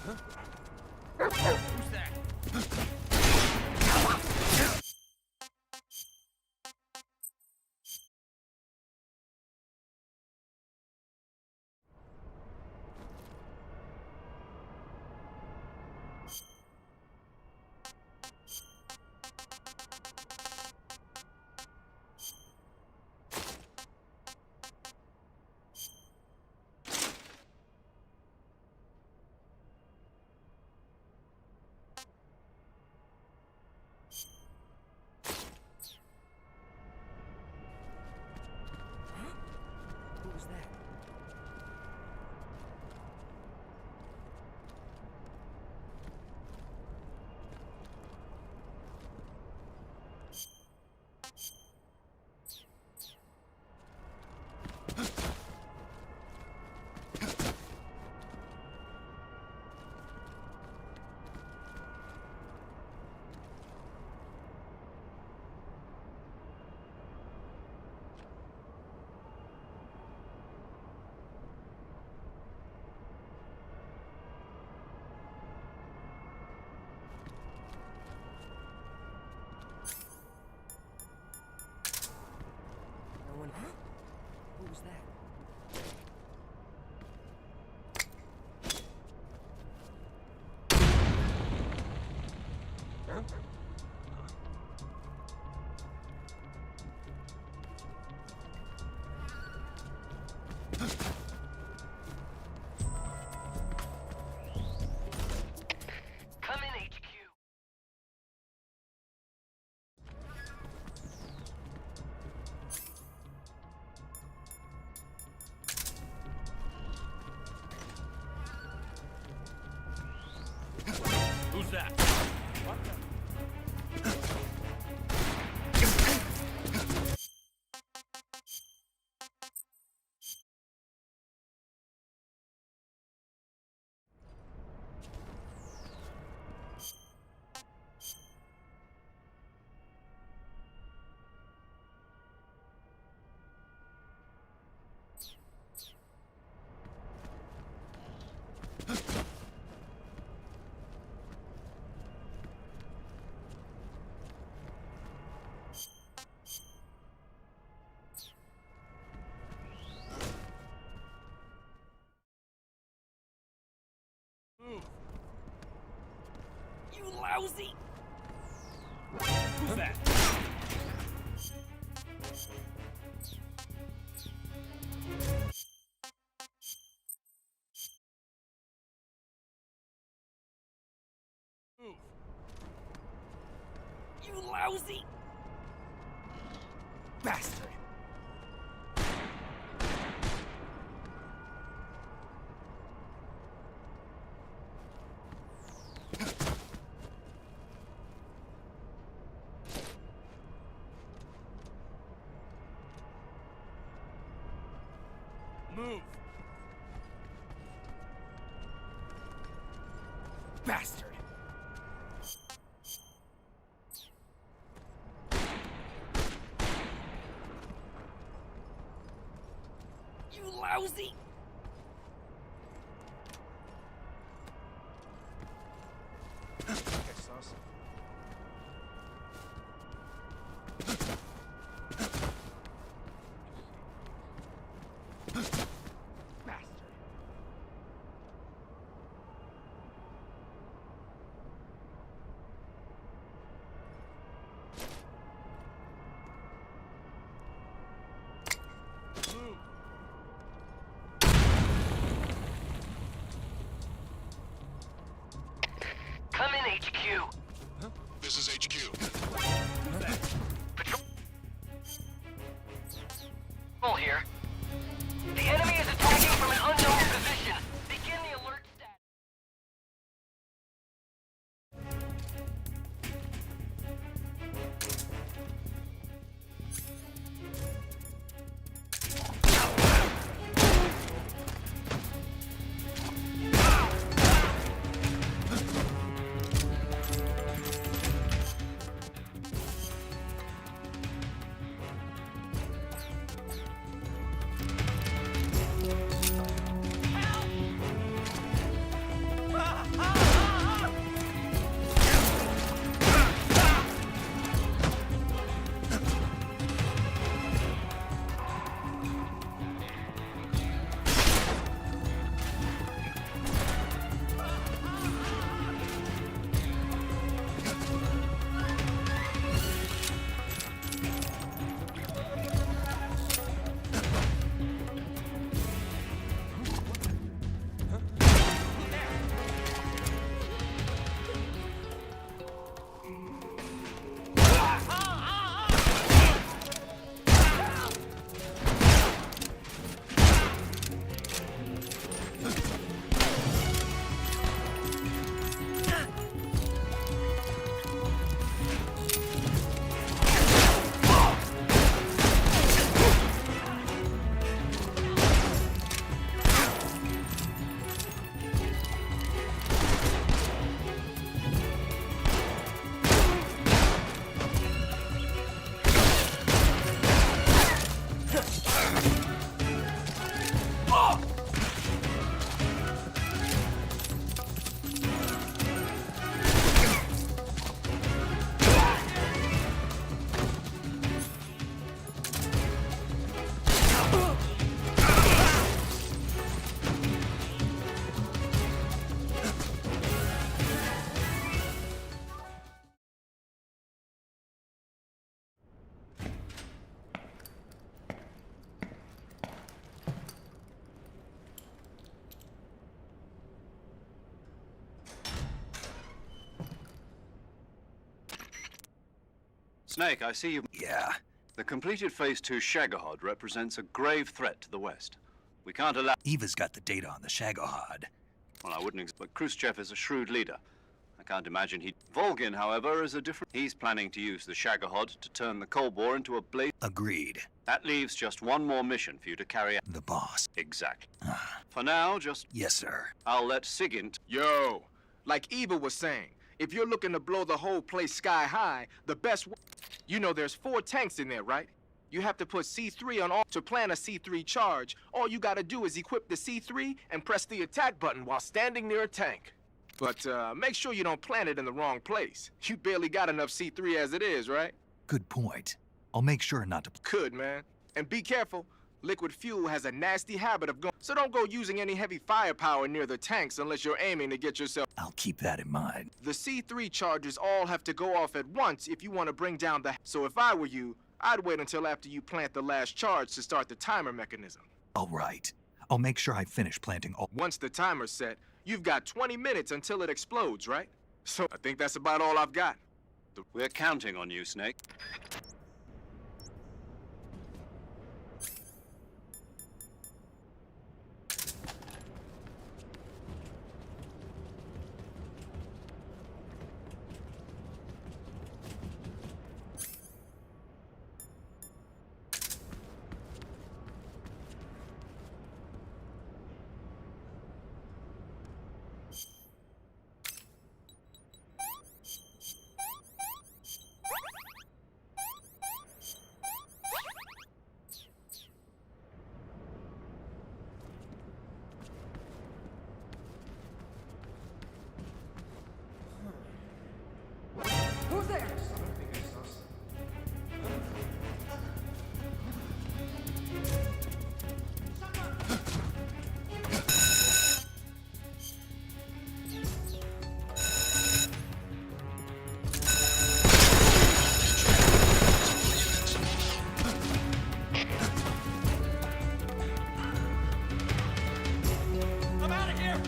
Who's that? Who was that? No one. Who was that? Come in, HQ. Who's that? What the? Move. You lousy! Who's that? Move. You lousy! Bastard! Move! Bastard! You lousy! I saw some. Bastard! Move! Come in, HQ. This is HQ. Patrol here. The enemy is attacking from an unknown position. Begin the alert status. Snake, I see you. Yeah. The completed Phase 2 Shagohod represents a grave threat to the West. We can't allow... Eva's got the data on the Shagohod. Well, I wouldn't but Khrushchev is a shrewd leader. I can't imagine he... Volgin, however, is a different... He's planning to use the Shagohod to turn the Cold War into a blaze... Agreed. That leaves just one more mission for you to carry out. The boss. Exactly. For now, just... Yes, sir. I'll let Sigint... Yo, like Eva was saying, if you're looking to blow the whole place sky high, the best... You know there's 4 tanks in there, right? You have to put C3 on all... To plan a C3 charge, all you gotta do is equip the C3 and press the attack button while standing near a tank. But make sure you don't plant it in the wrong place. You barely got enough C3 as it is, right? Good point. I'll make sure not to... Could, man. And be careful. Liquid fuel has a nasty habit of going... So don't go using any heavy firepower near the tanks unless you're aiming to get yourself... I'll keep that in mind. The C3 charges all have to go off at once if you want to bring down the... So if I were you, I'd wait until after you plant the last charge to start the timer mechanism. All right. I'll make sure I finish planting all... Once the timer's set, you've got 20 minutes until it explodes, right? So I think that's about all I've got. We're counting on you, Snake. Who's there? I'm out of here!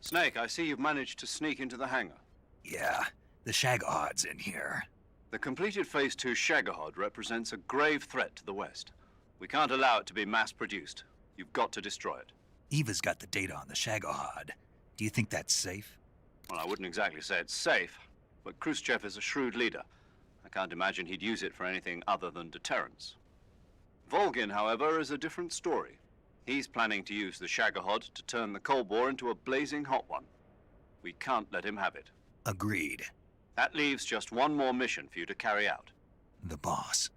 Snake, I see you've managed to sneak into the hangar. Yeah. The Shagohod's in here. The completed Phase 2 Shagohod represents a grave threat to the West. We can't allow it to be mass-produced. You've got to destroy it. Eva's got the data on the Shagohod. Do you think that's safe? Well, I wouldn't exactly say it's safe, but Khrushchev is a shrewd leader. I can't imagine he'd use it for anything other than deterrence. Volgin, however, is a different story. He's planning to use the Shagohod to turn the Cold War into a blazing hot one. We can't let him have it. Agreed. That leaves just one more mission for you to carry out. The boss.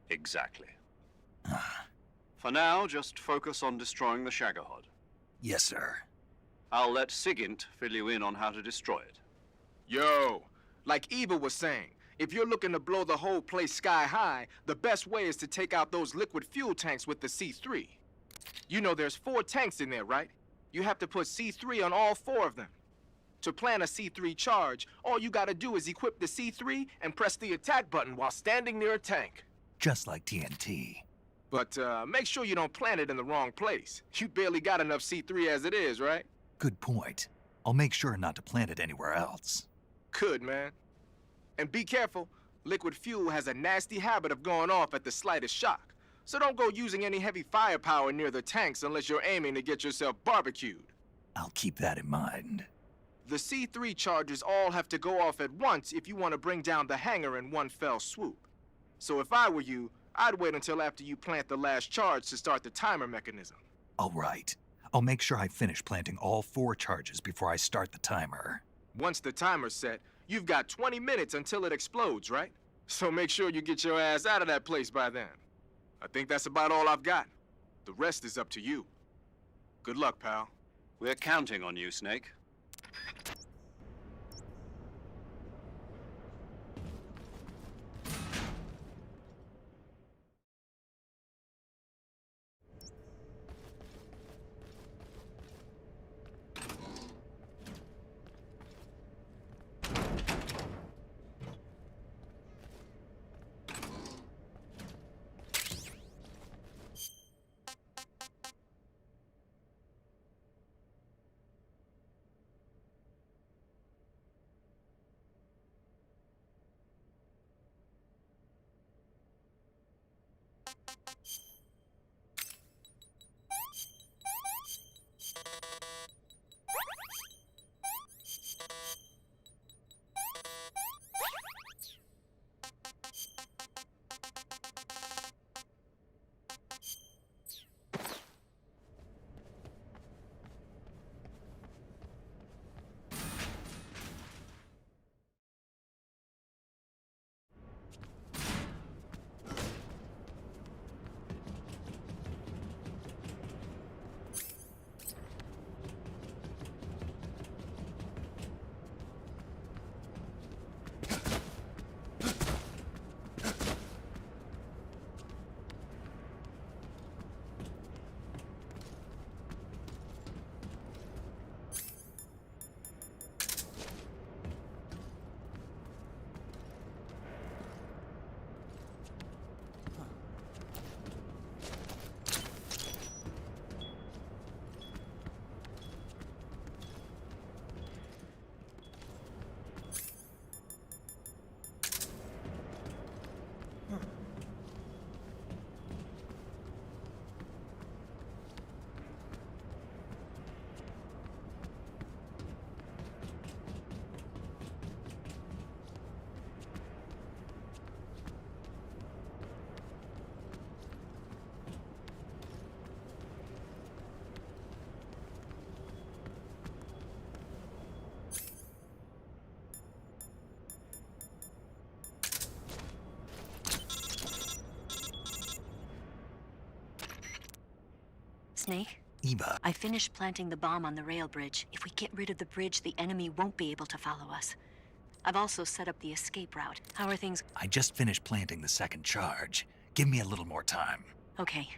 Exactly. For now, just focus on destroying the Shagohod. Yes, sir. I'll let Sigint fill you in on how to destroy it. Yo, like Eva was saying, if you're looking to blow the whole place sky high, the best way is to take out those liquid fuel tanks with the C3. You know there's 4 tanks in there, right? You have to put C3 on all 4 of them. To plan a C3 charge, all you gotta do is equip the C3 and press the attack button while standing near a tank. Just like TNT. But make sure you don't plant it in the wrong place. You barely got enough C3 as it is, right? Good point. I'll make sure not to plant it anywhere else. Could, man. And be careful. Liquid fuel has a nasty habit of going off at the slightest shock. So don't go using any heavy firepower near the tanks unless you're aiming to get yourself barbecued. I'll keep that in mind. The C3 charges all have to go off at once if you want to bring down the hangar in one fell swoop. So if I were you, I'd wait until after you plant the last charge to start the timer mechanism. All right. I'll make sure I finish planting all 4 charges before I start the timer. Once the timer's set, you've got 20 minutes until it explodes, right? So make sure you get your ass out of that place by then. I think that's about all I've got. The rest is up to you. Good luck, pal. We're counting on you, Snake. Snake? Eva, I finished planting the bomb on the rail bridge. If we get rid of the bridge, the enemy won't be able to follow us. I've also set up the escape route. How are things? I just finished planting the 2nd charge. Give me a little more time. Okay.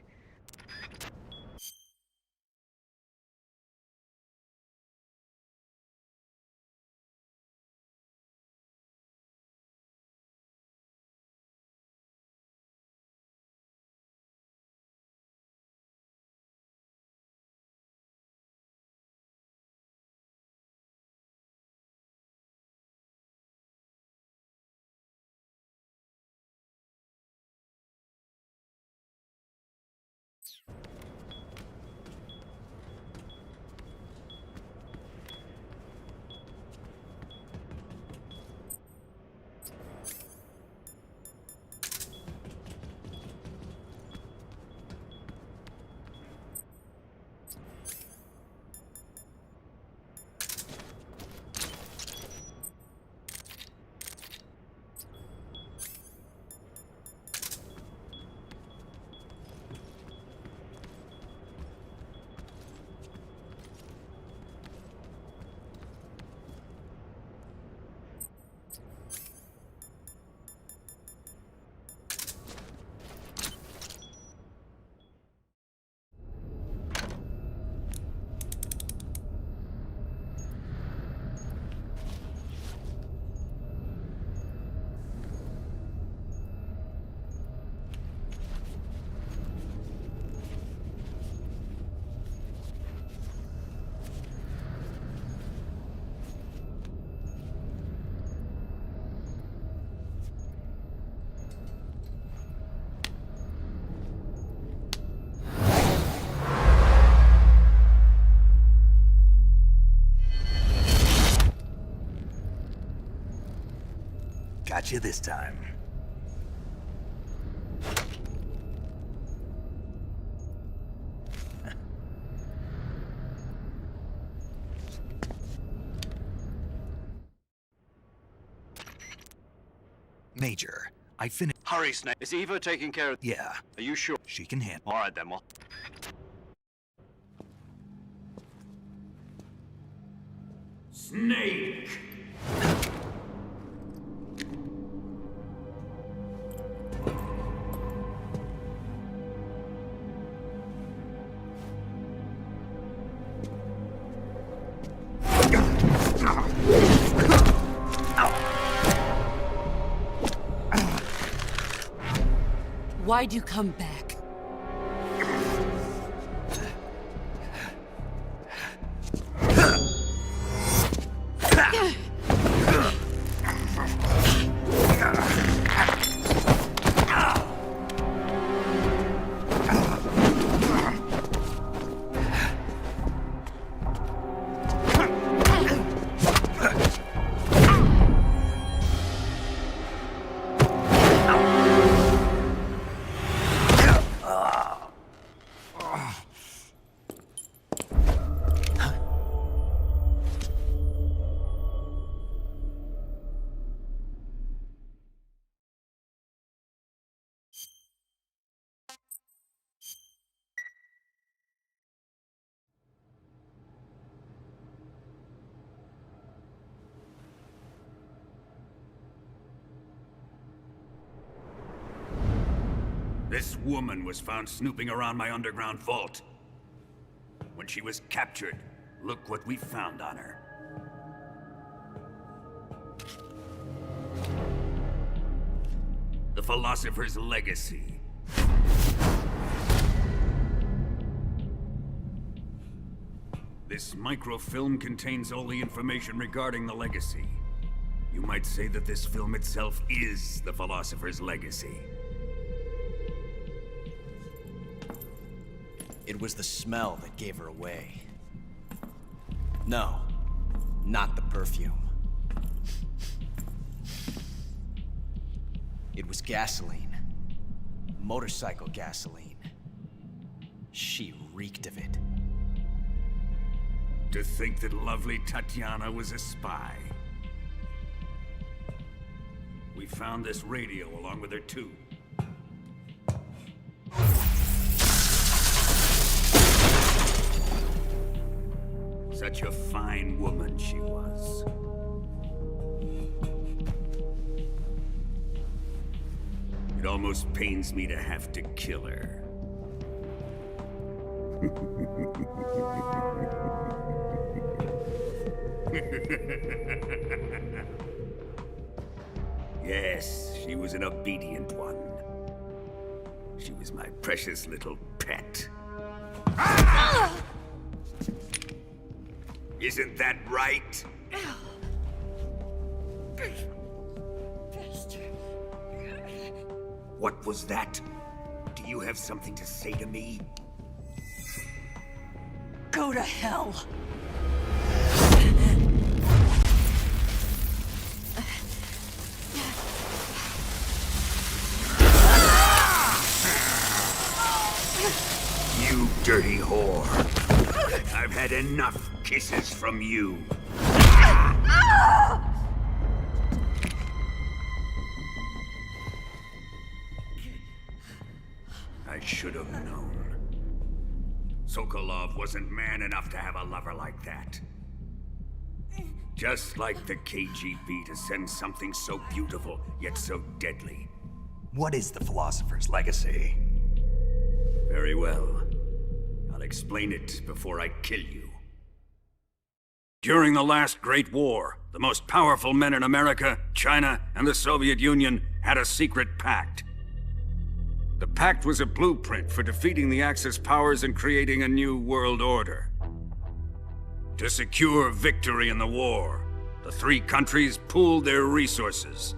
Got you this time. Major, I finished. Hurry, Snake. Is Eva taking care of... Yeah, Are you sure? she can handle. All right, then, well... Snake! Why'd you come back? This woman was found snooping around my underground vault. When she was captured, look what we found on her. The Philosopher's Legacy. This microfilm contains all the information regarding the Legacy. You might say that this film itself is the Philosopher's Legacy. It was the smell that gave her away. No, not the perfume. It was gasoline. Motorcycle gasoline. She reeked of it. To think that lovely Tatiana was a spy. We found this radio along with her too. Such a fine woman she was. It almost pains me to have to kill her. Yes, she was an obedient one. She was my precious little pet. Isn't that right? What was that? Do you have something to say to me? Go to hell. You dirty whore. I've had enough kisses from you. I should have known. Sokolov wasn't man enough to have a lover like that. Just like the KGB to send something so beautiful, yet so deadly. What is the Philosopher's Legacy? Very well. I'll explain it before I kill you. During the last Great War, the most powerful men in America, China, and the Soviet Union had a secret pact. The pact was a blueprint for defeating the Axis powers and creating a new world order. To secure victory in the war, the three countries pooled their resources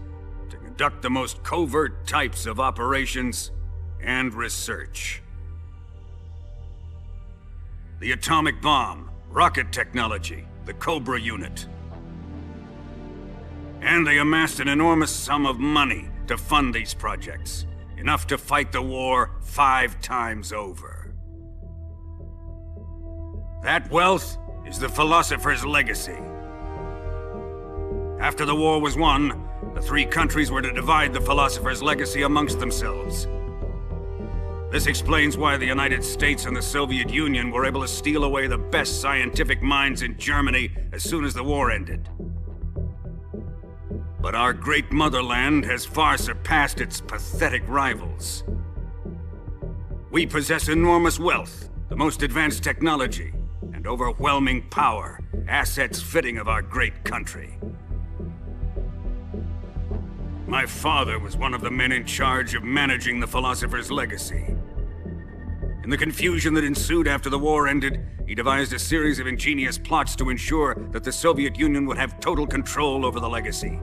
to conduct the most covert types of operations and research. The atomic bomb, rocket technology, the Cobra unit. And they amassed an enormous sum of money to fund these projects. Enough to fight the war 5 times over. That wealth is the philosopher's legacy. After the war was won, the 3 countries were to divide the philosopher's legacy amongst themselves. This explains why the United States and the Soviet Union were able to steal away the best scientific minds in Germany as soon as the war ended. But our great motherland has far surpassed its pathetic rivals. We possess enormous wealth, the most advanced technology, and overwhelming power, assets fitting of our great country. My father was one of the men in charge of managing the philosopher's legacy. In the confusion that ensued after the war ended, he devised a series of ingenious plots to ensure that the Soviet Union would have total control over the legacy.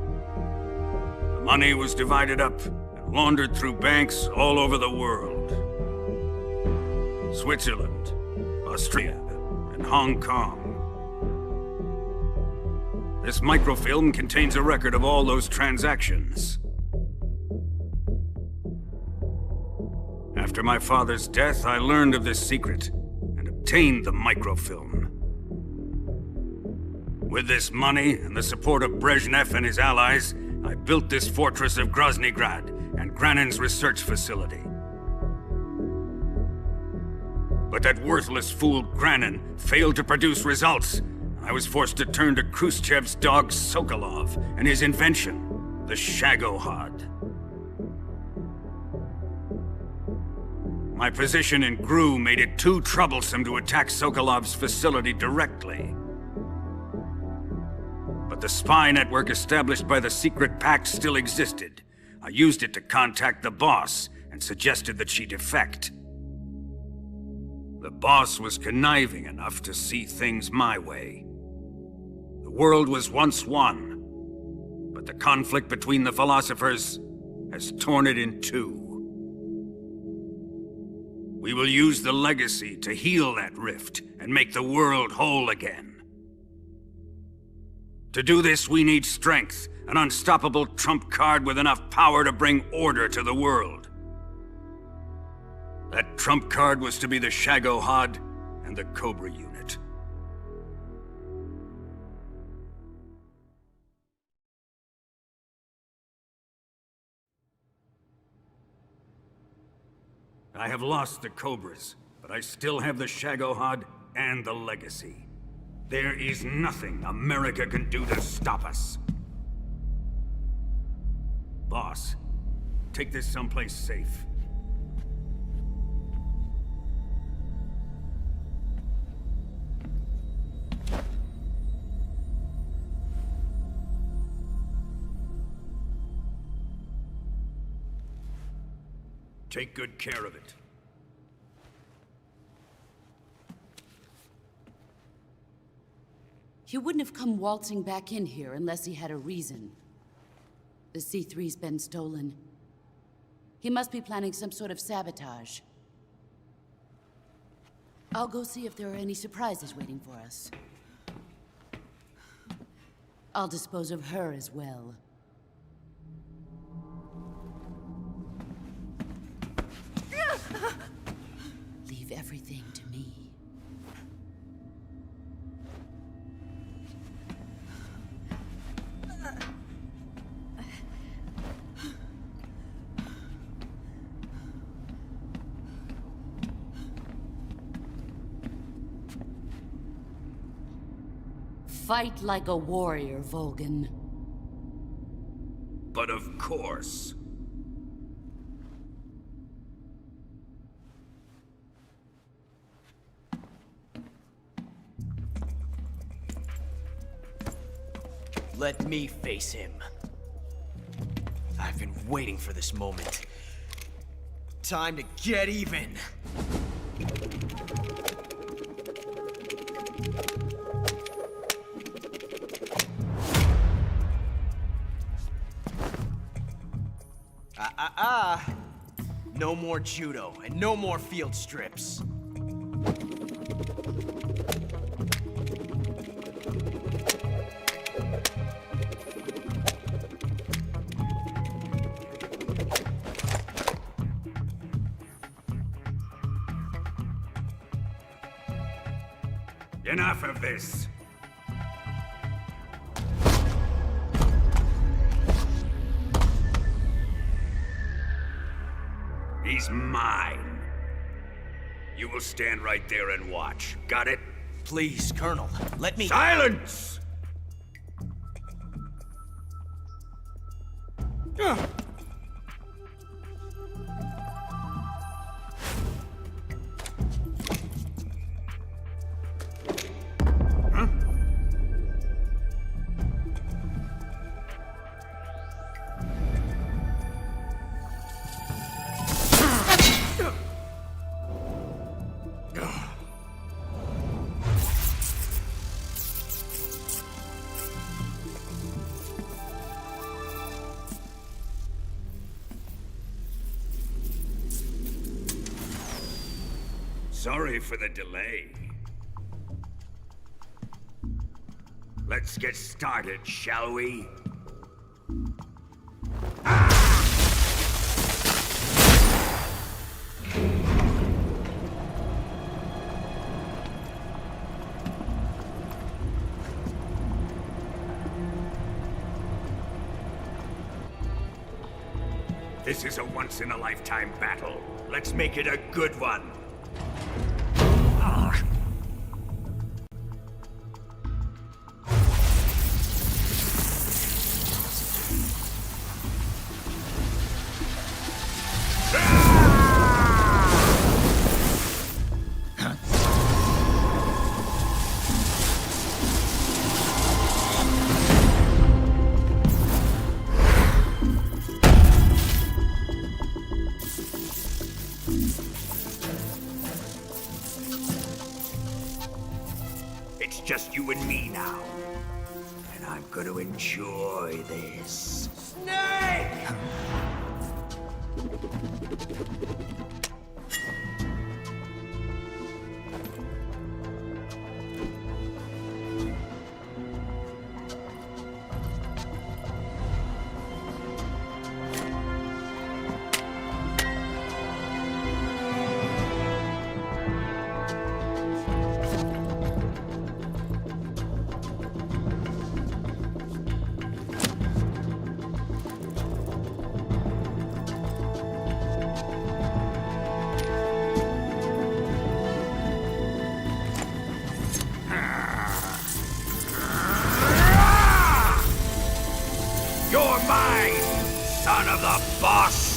The money was divided up and laundered through banks all over the world. Switzerland, Austria, and Hong Kong. This microfilm contains a record of all those transactions. After my father's death, I learned of this secret and obtained the microfilm. With this money and the support of Brezhnev and his allies, I built this fortress of Groznygrad and Granin's research facility. But that worthless fool Granin failed to produce results. I was forced to turn to Khrushchev's dog Sokolov and his invention, the Shagohod. My position in GRU made it too troublesome to attack Sokolov's facility directly. But the spy network established by the secret pact still existed. I used it to contact the boss and suggested that she defect. The boss was conniving enough to see things my way. The world was once one, but the conflict between the philosophers has torn it in 2. We will use the legacy to heal that rift and make the world whole again. To do this, we need strength, an unstoppable trump card with enough power to bring order to the world. That trump card was to be the Shagohod and the Cobra unit. I have lost the Cobras, but I still have the Shagohod and the legacy. There is nothing America can do to stop us. Boss, take this someplace safe. Take good care of it. He wouldn't have come waltzing back in here unless he had a reason. The C3's been stolen. He must be planning some sort of sabotage. I'll go see if there are any surprises waiting for us. I'll dispose of her as well. Leave everything to me. Fight like a warrior, Volgin. But of course. Let me face him. I've been waiting for this moment. Time to get even. No more judo, and no more field strips. Enough of this. He's mine. You will stand right there and watch. Got it? Please, Colonel, let me... Silence! Sorry for the delay. Let's get started, shall we? This is a once-in-a-lifetime battle. Let's make it a good one. It's just you and me now. And I'm gonna enjoy this. Snake! You're mine, son of the boss!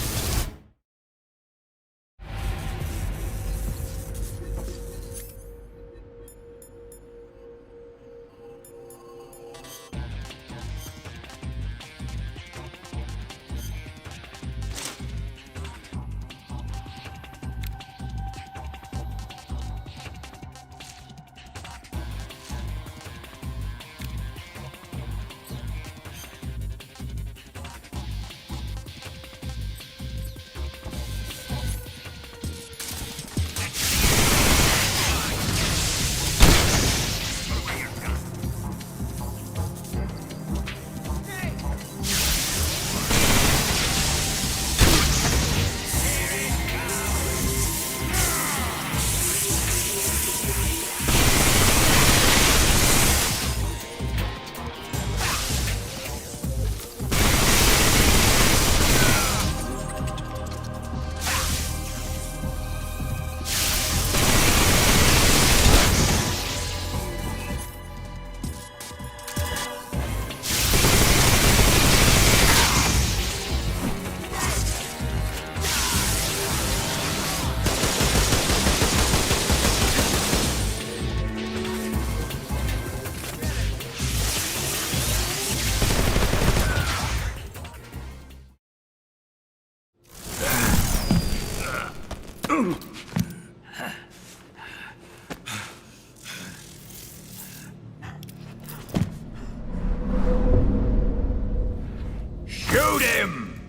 Shoot him!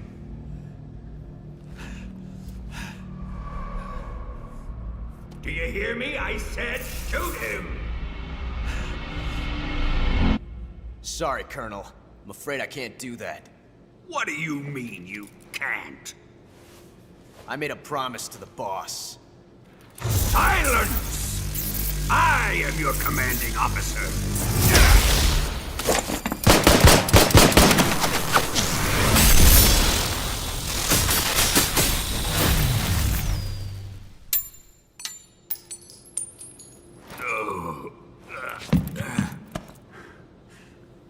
Do you hear me? I said shoot him! Sorry, Colonel. I'm afraid I can't do that. What do you mean you can't? I made a promise to the boss. Silence! I am your commanding officer.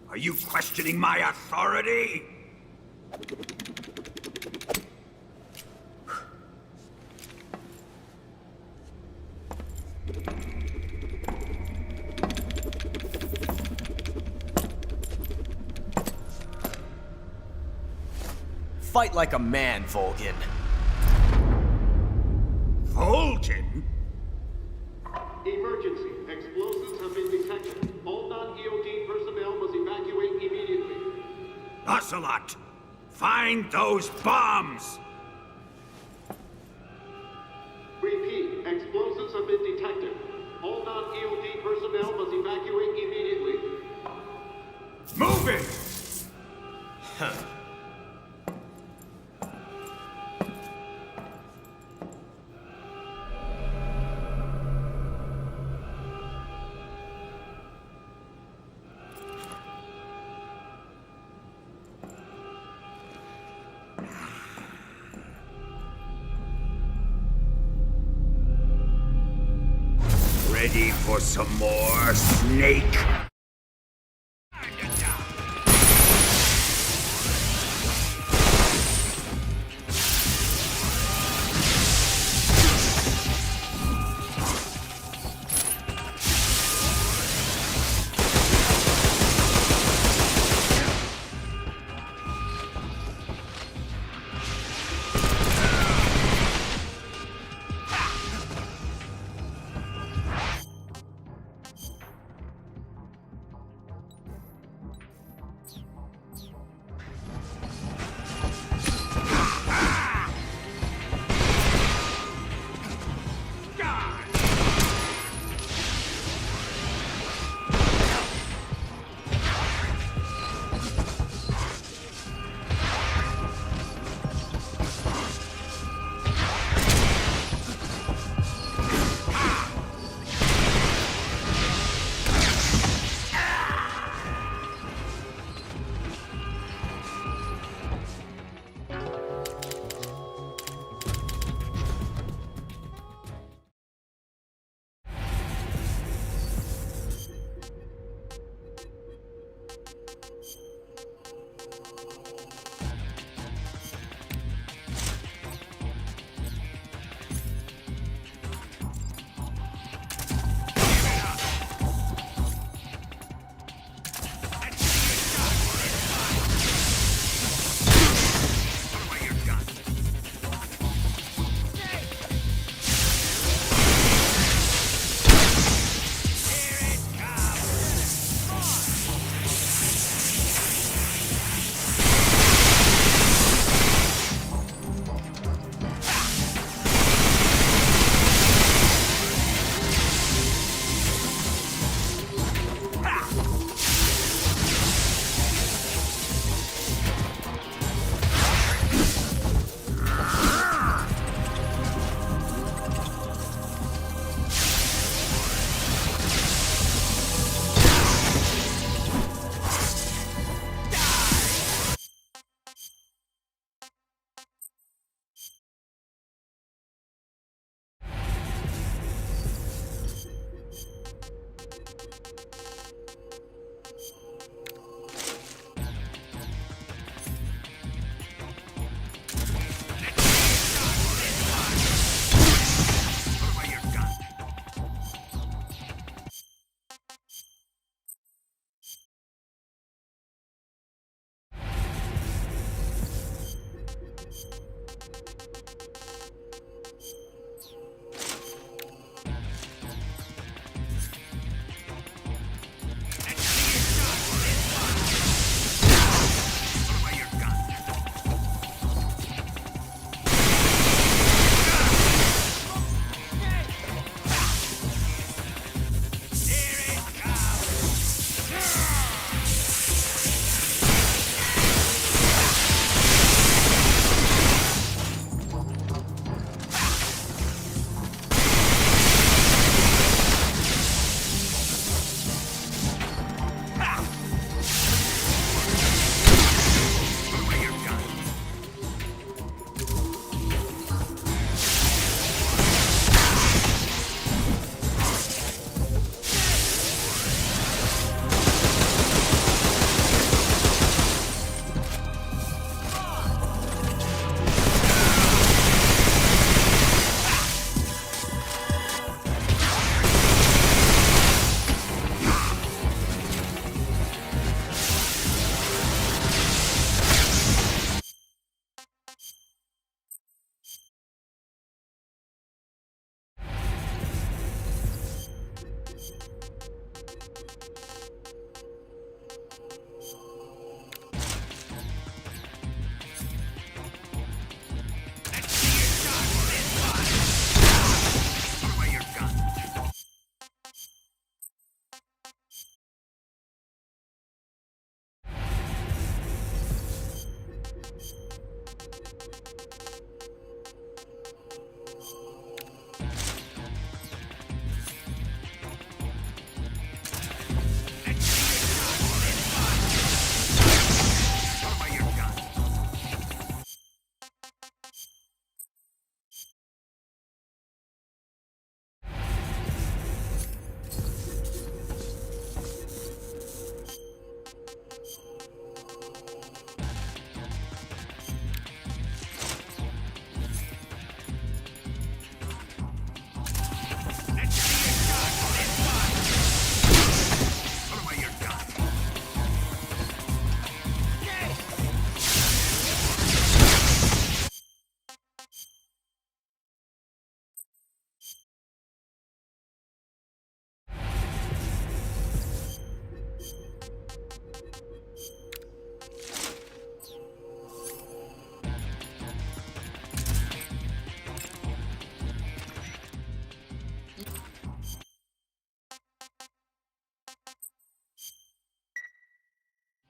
Are you questioning my authority? Fight like a man, Volgin. Volgin? Emergency. Explosives have been detected. All non-EOD personnel must evacuate immediately. Ocelot, find those bombs! Repeat. Explosives have been detected. All non-EOD personnel must evacuate immediately. Move it! Ready for some more, Snake?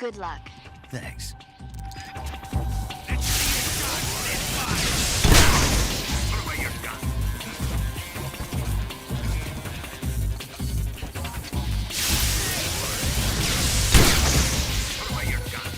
Good luck. Thanks. Put away your gun. Put away your gun.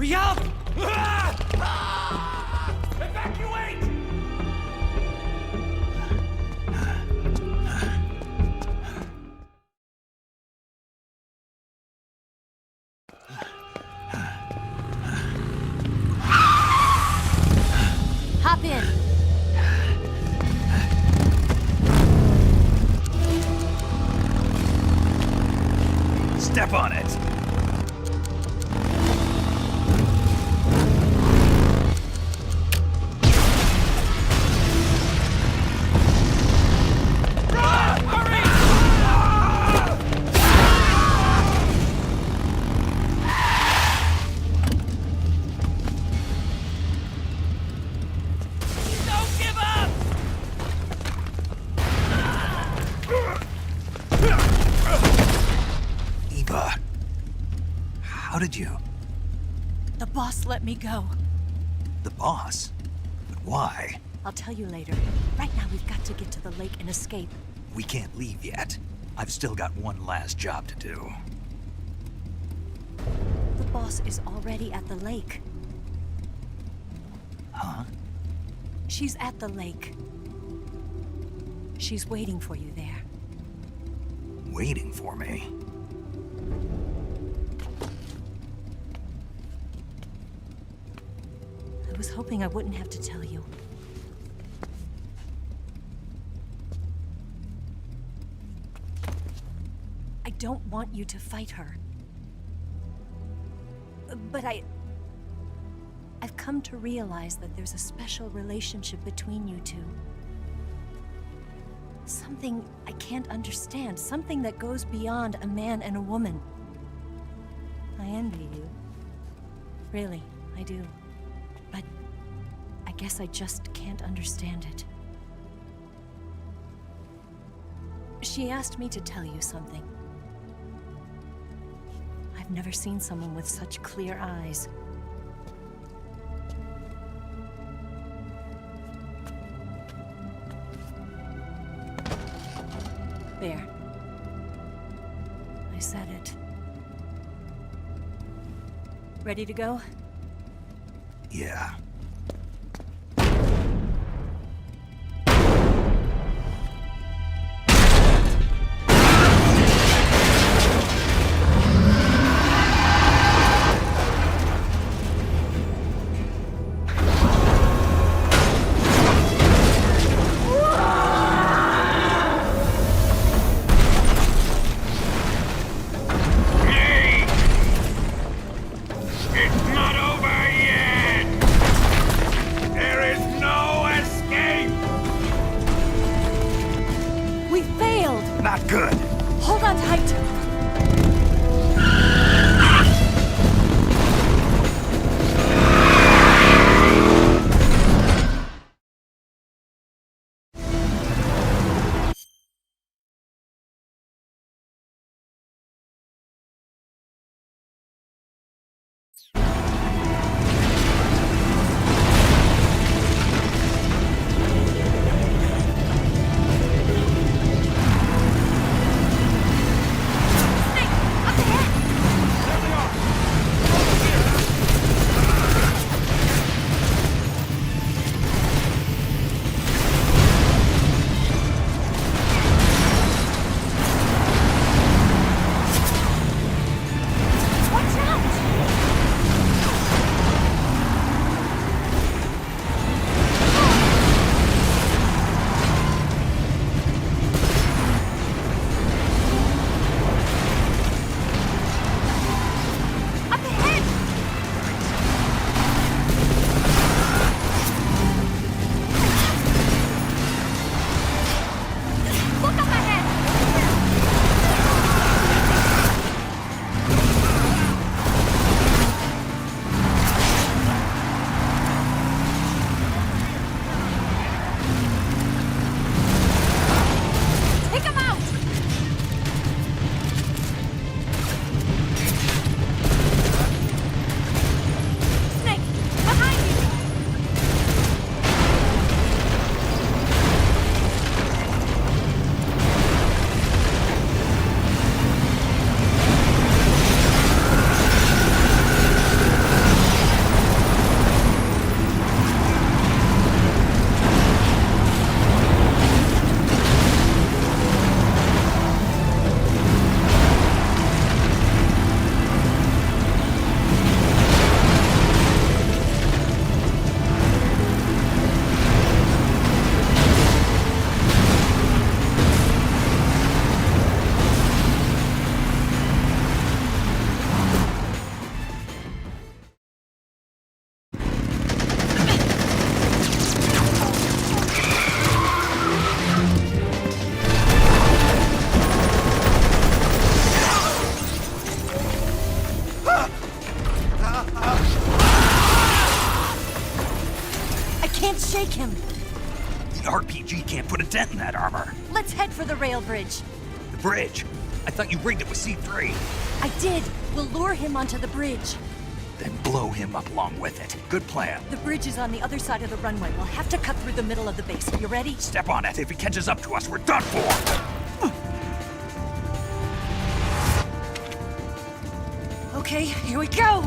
Hurry up! Evacuate! Hop in. Step on it. Eva, how did you? The boss let me go. The boss? But why? I'll tell you later. Right now, we've got to get to the lake and escape. We can't leave yet. I've still got one last job to do. The boss is already at the lake. Huh? She's at the lake. She's waiting for you there. Waiting for me? I was hoping I wouldn't have to tell you. I don't want you to fight her. But I've come to realize that there's a special relationship between you two. Something I can't understand. Something that goes beyond a man and a woman. I envy you. Really, I do. But I guess I just can't understand it. She asked me to tell you something. I've never seen someone with such clear eyes. There. I said it. Ready to go? Yeah. It's not over yet! can't shake him. The RPG can't put a dent in that armor. Let's head for the rail bridge. The bridge? I thought you rigged it with C3. I did. We'll lure him onto the bridge. Then blow him up along with it. Good plan. The bridge is on the other side of the runway. We'll have to cut through the middle of the base. You ready? Step on it. If he catches up to us, we're done for. Okay, here we go!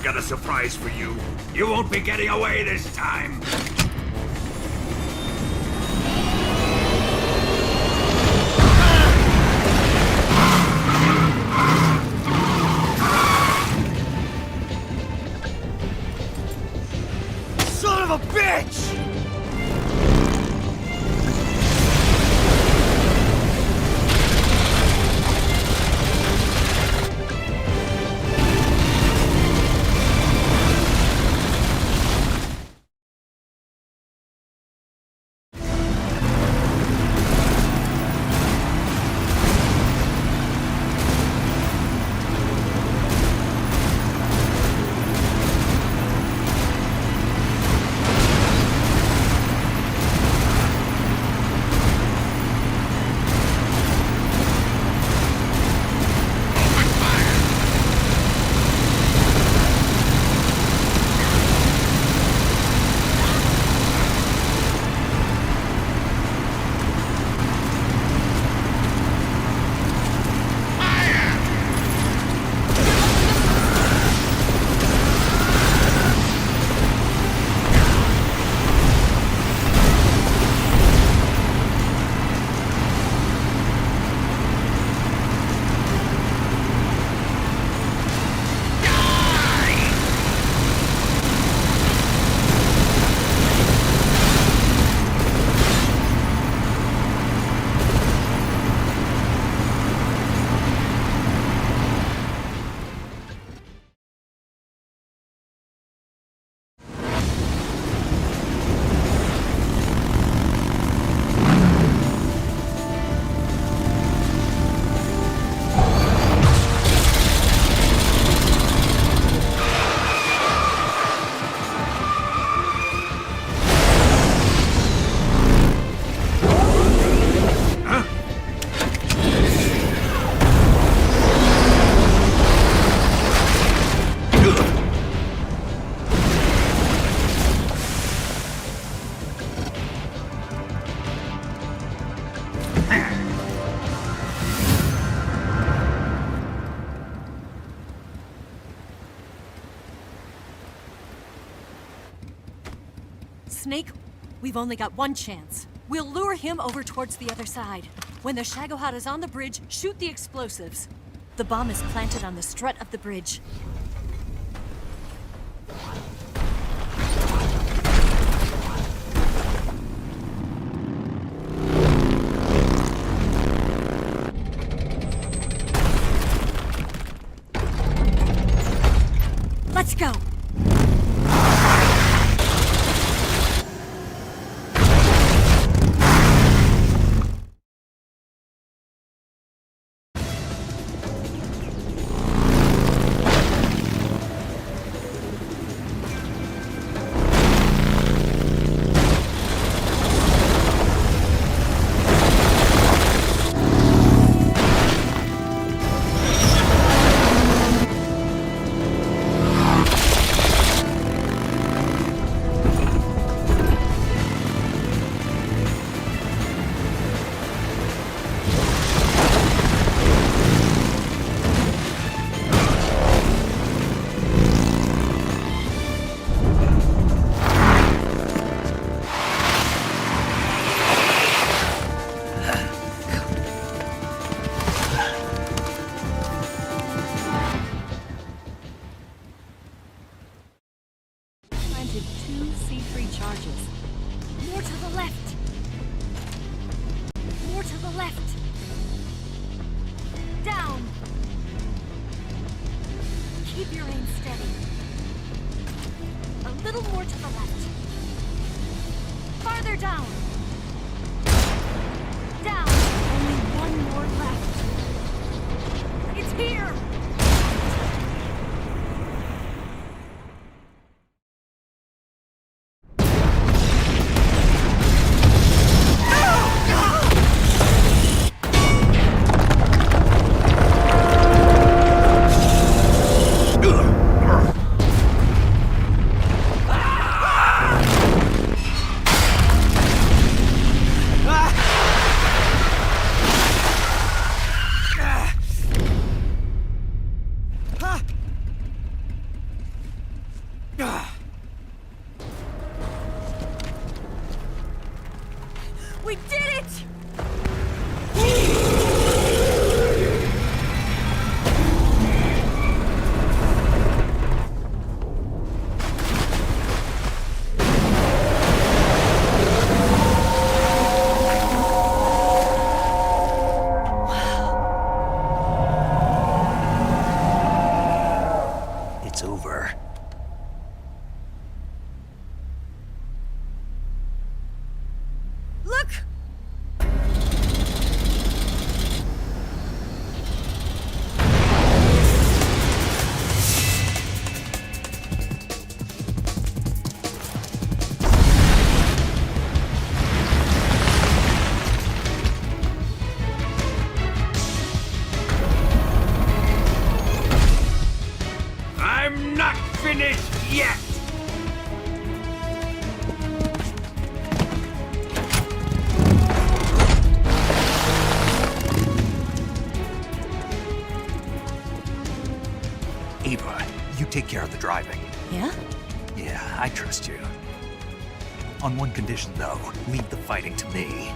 I've got a surprise for you. You won't be getting away this time. Son of a bitch! Snake, we've only got one chance. We'll lure him over towards the other side. When the Shagohod is on the bridge, shoot the explosives. The bomb is planted on the strut of the bridge. Let's go! Planted 2 C3 charges. More to the left! More to the left! Down! Keep your aim steady. A little more to the left. Farther down! Down! Only one more left. It's here! We did it! It's over. Look! I'm not finished yet! Eva, you take care of the driving. Yeah? Yeah, I trust you. On one condition, though. Leave the fighting to me.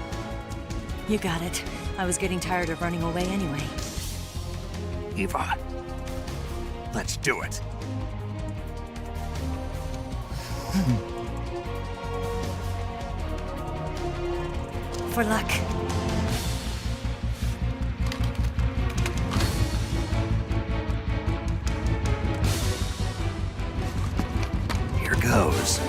You got it. I was getting tired of running away anyway. Eva, let's do it. For luck. Here goes.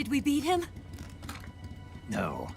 Did we beat him? No.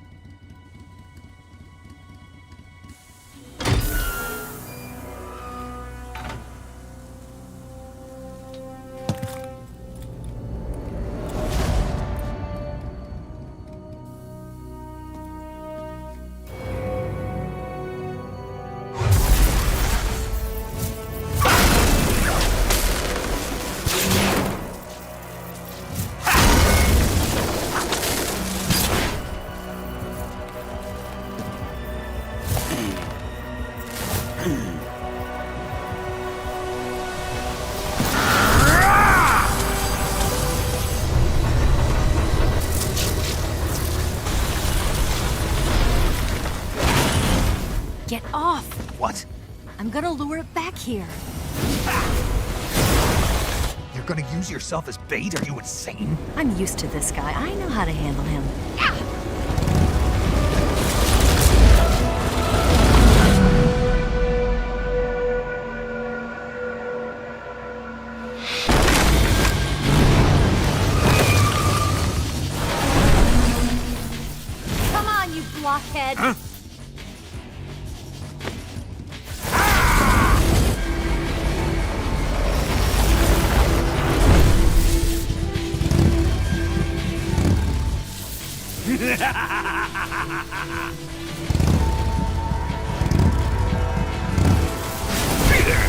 Get off! What? I'm gonna lure it back here. You're gonna use yourself as bait? Are you insane? I'm used to this guy. I know how to handle him. Come on, you blockhead! Huh? Hey there!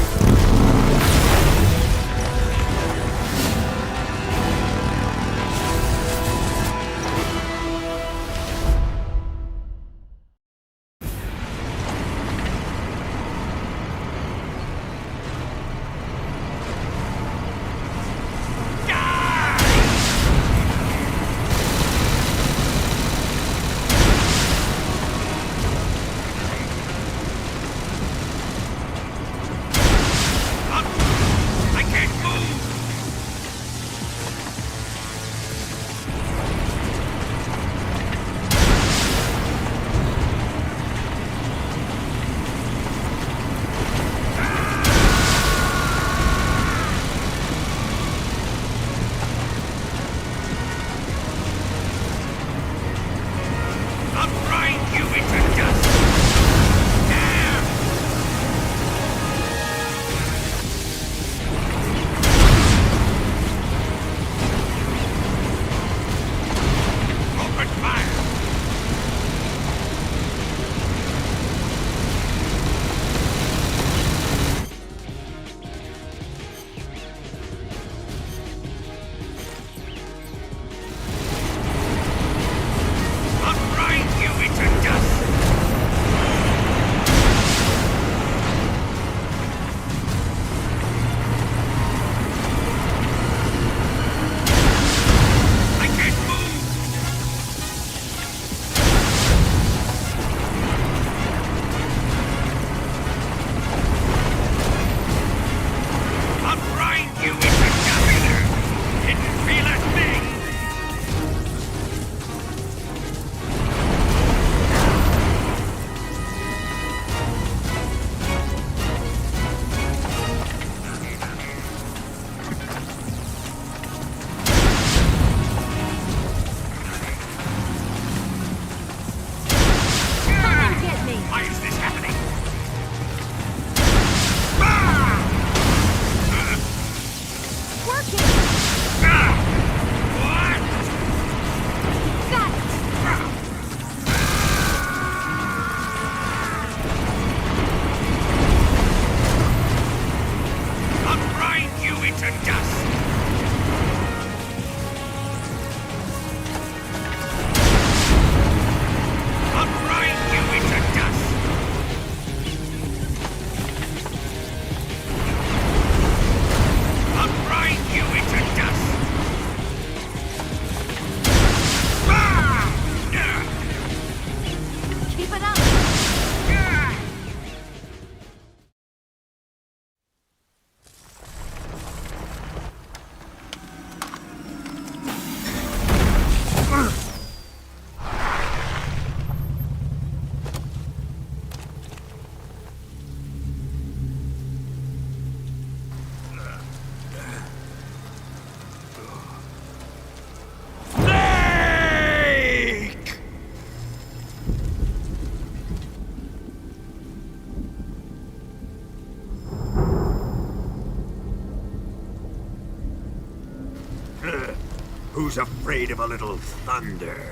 Who's afraid of a little thunder?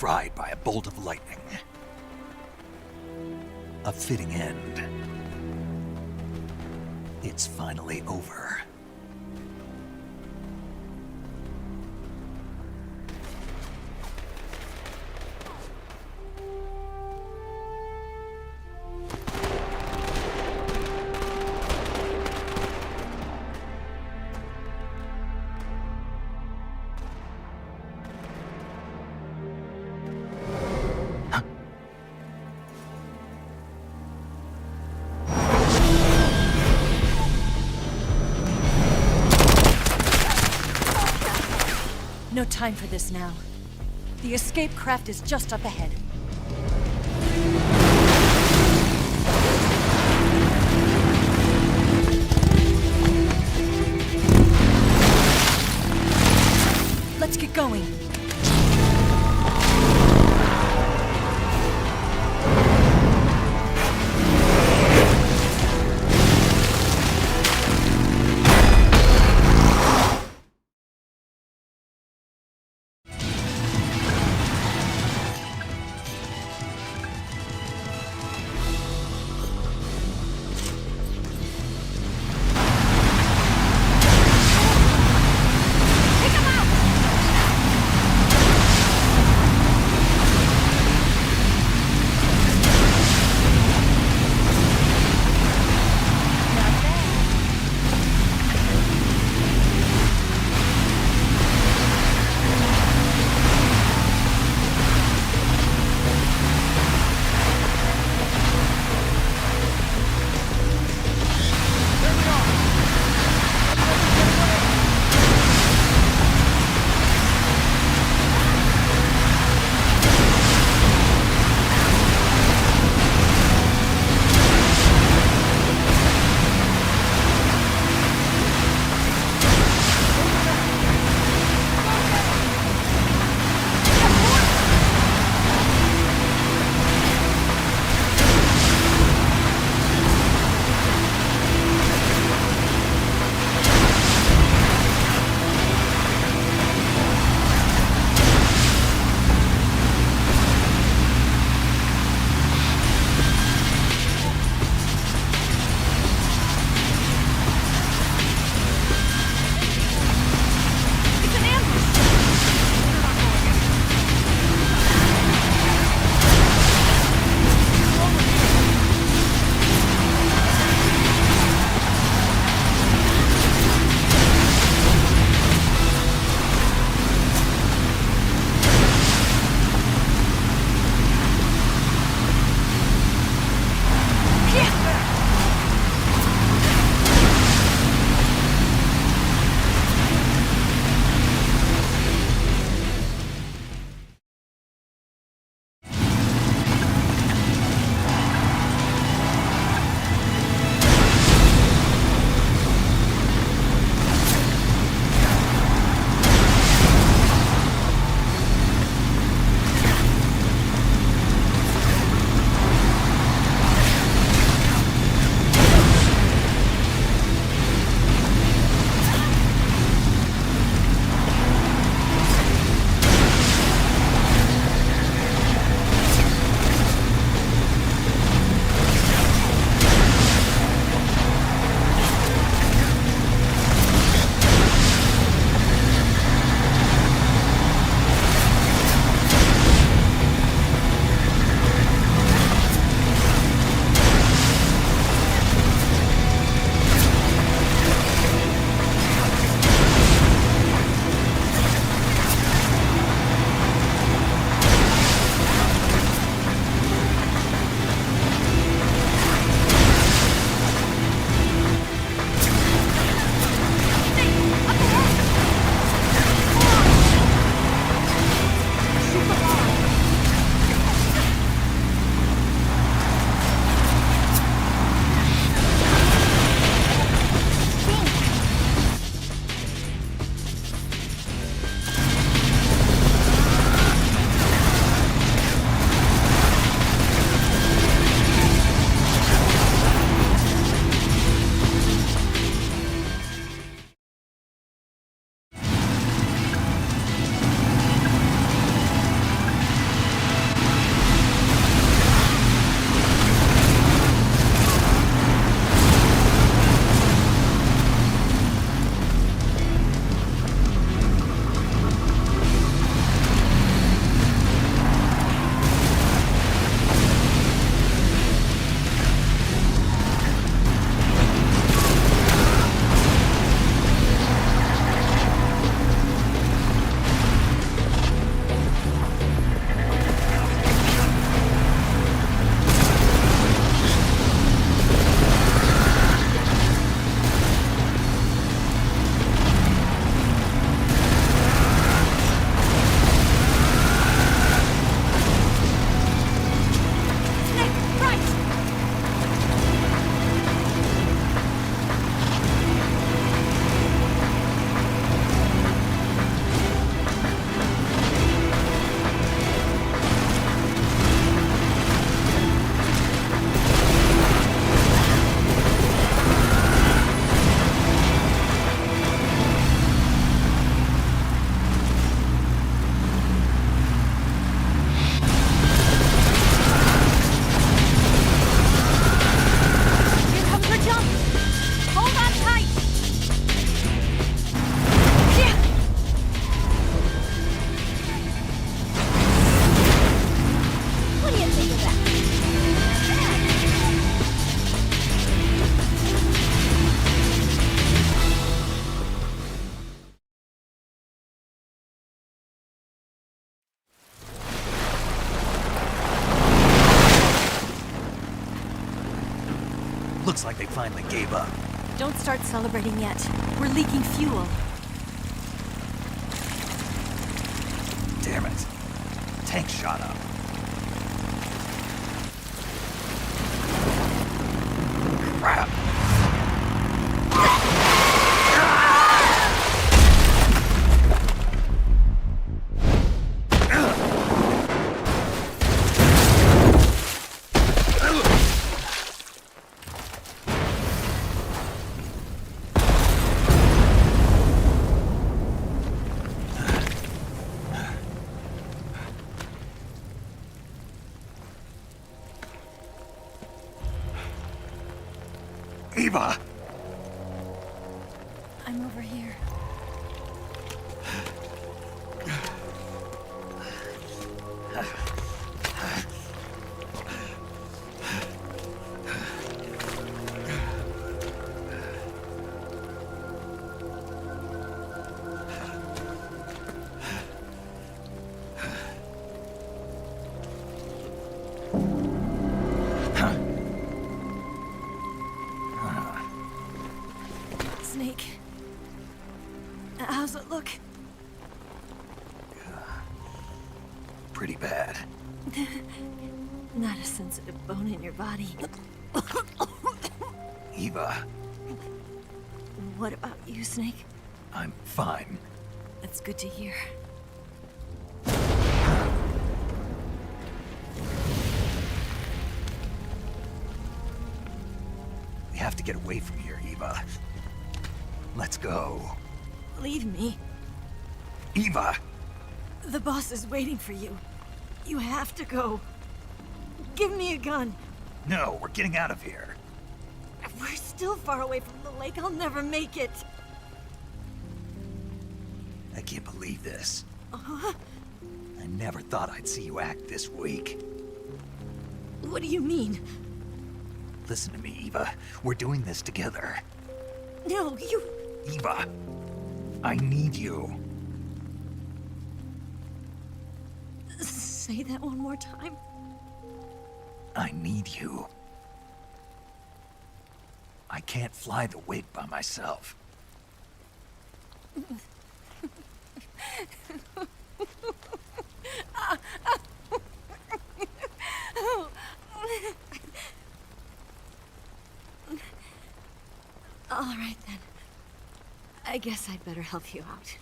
Fried by a bolt of lightning. A fitting end. It's finally over. No time for this now. The escape craft is just up ahead. Let's get going. Looks like they finally gave up. Don't start celebrating yet. We're leaking fuel. Damn it. Tank shot up. Crap. Eva! I'm over here. Snake. How's it look? Pretty bad. Not a sensitive bone in your body. Eva, What about you, Snake? I'm fine. That's good to hear. We have to get away from here, Eva. Let's go. Leave me. Eva! The boss is waiting for you. You have to go. Give me a gun. No, we're getting out of here. We're still far away from the lake. I'll never make it. I can't believe this. I never thought I'd see you act this weak. What do you mean? Listen to me, Eva. We're doing this together. No, you... Eva, I need you. Say that one more time. I need you. I can't fly the wig by myself. All right, then. I guess I'd better help you out.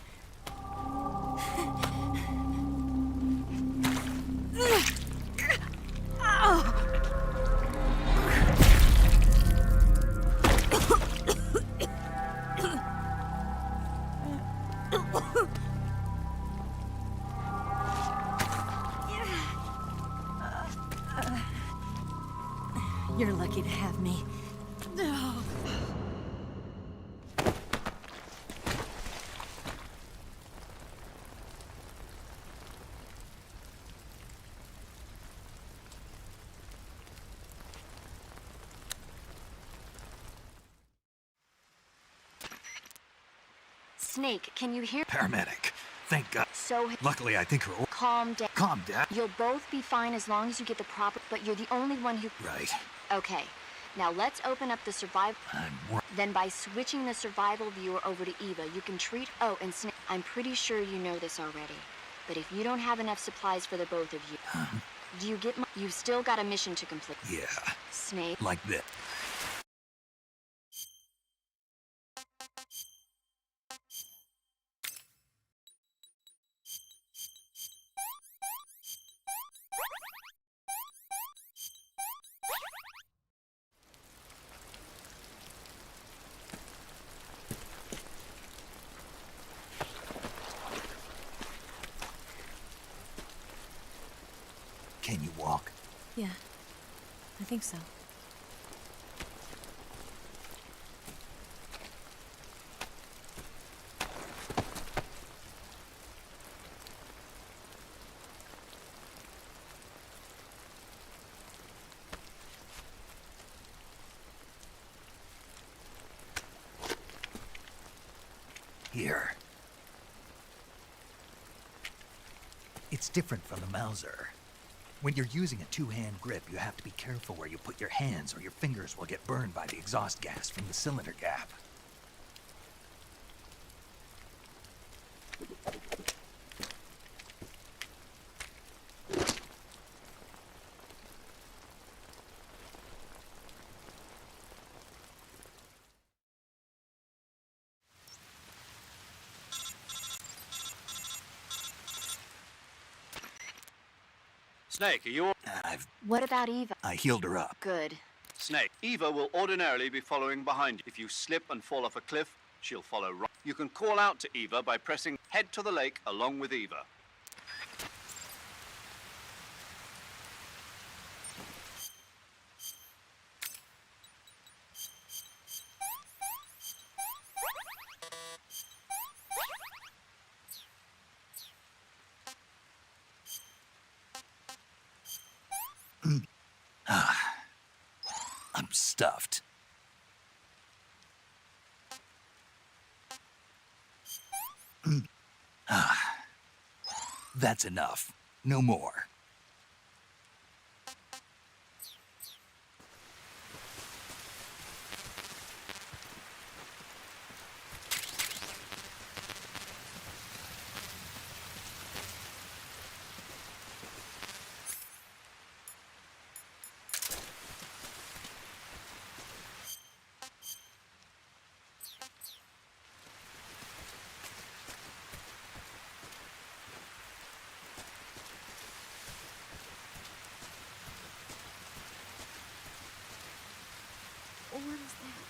You're lucky to have me. Snake, can you hear? Paramedic. Thank God. So Luckily, I think her... calm down. Calm down. You'll both be fine as long as you get the proper, but you're the only one who... Right. Okay. Now let's open up the survival... I'm... Then by switching the survival viewer over to Eva, you can treat... Oh, and Snake, I'm pretty sure you know this already. But if you don't have enough supplies for the both of you... Do you get my... You've still got a mission to complete. Yeah. Snake... Like this. Can you walk? Yeah, I think so. Here. It's different from the Mauser. When you're using a two-hand grip, you have to be careful where you put your hands or your fingers will get burned by the exhaust gas from the cylinder gap. Snake, are you... What about Eva? I healed her up. Good. Snake, Eva will ordinarily be following behind you. If you slip and fall off a cliff, she'll follow right. You can call out to Eva by pressing head to the lake along with Eva. I'm stuffed. That's enough. No more. What is that?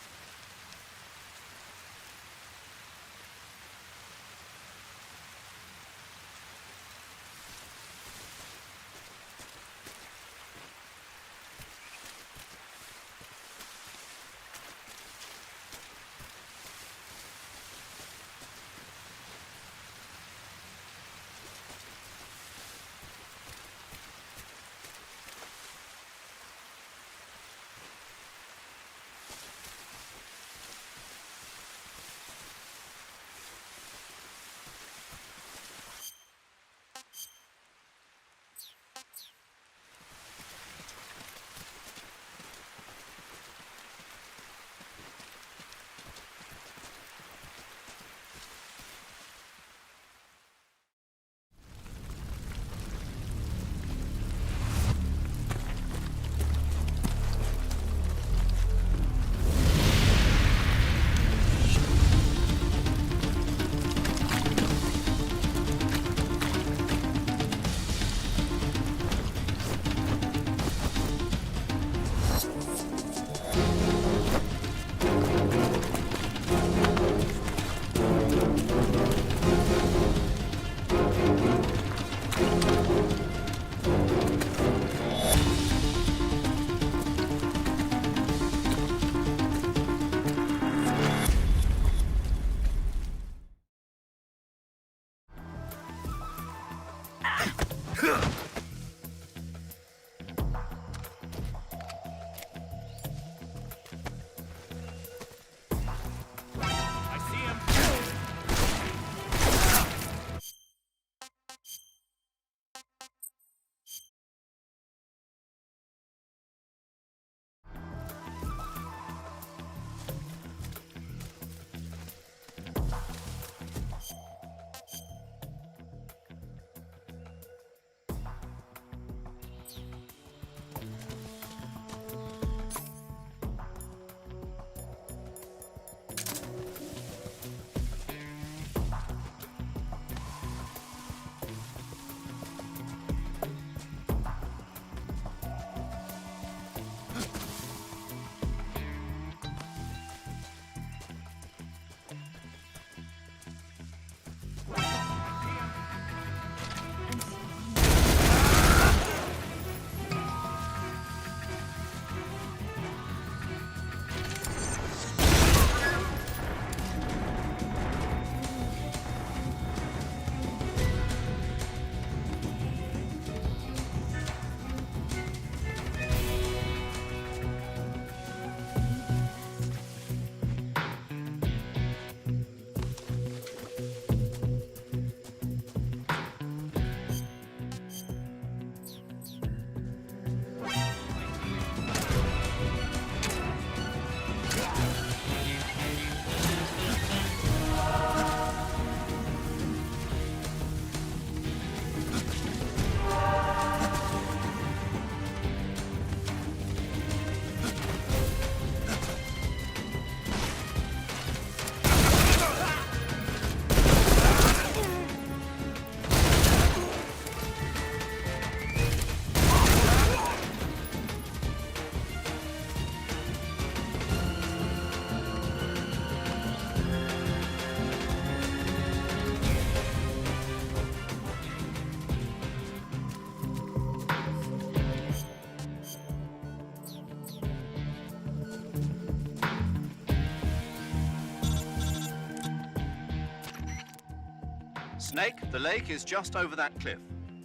Snake, the lake is just over that cliff.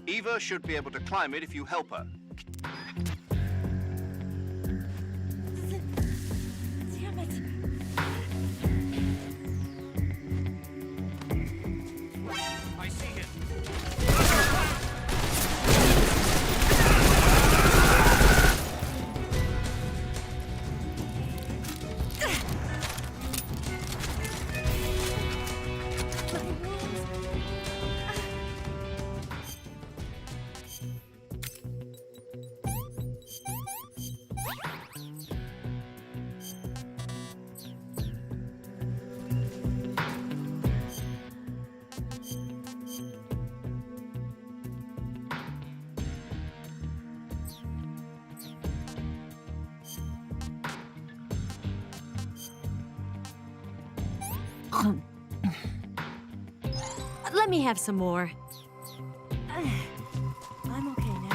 Eva should be able to climb it if you help her. Damn it. I see him. Let me have some more. I'm okay now.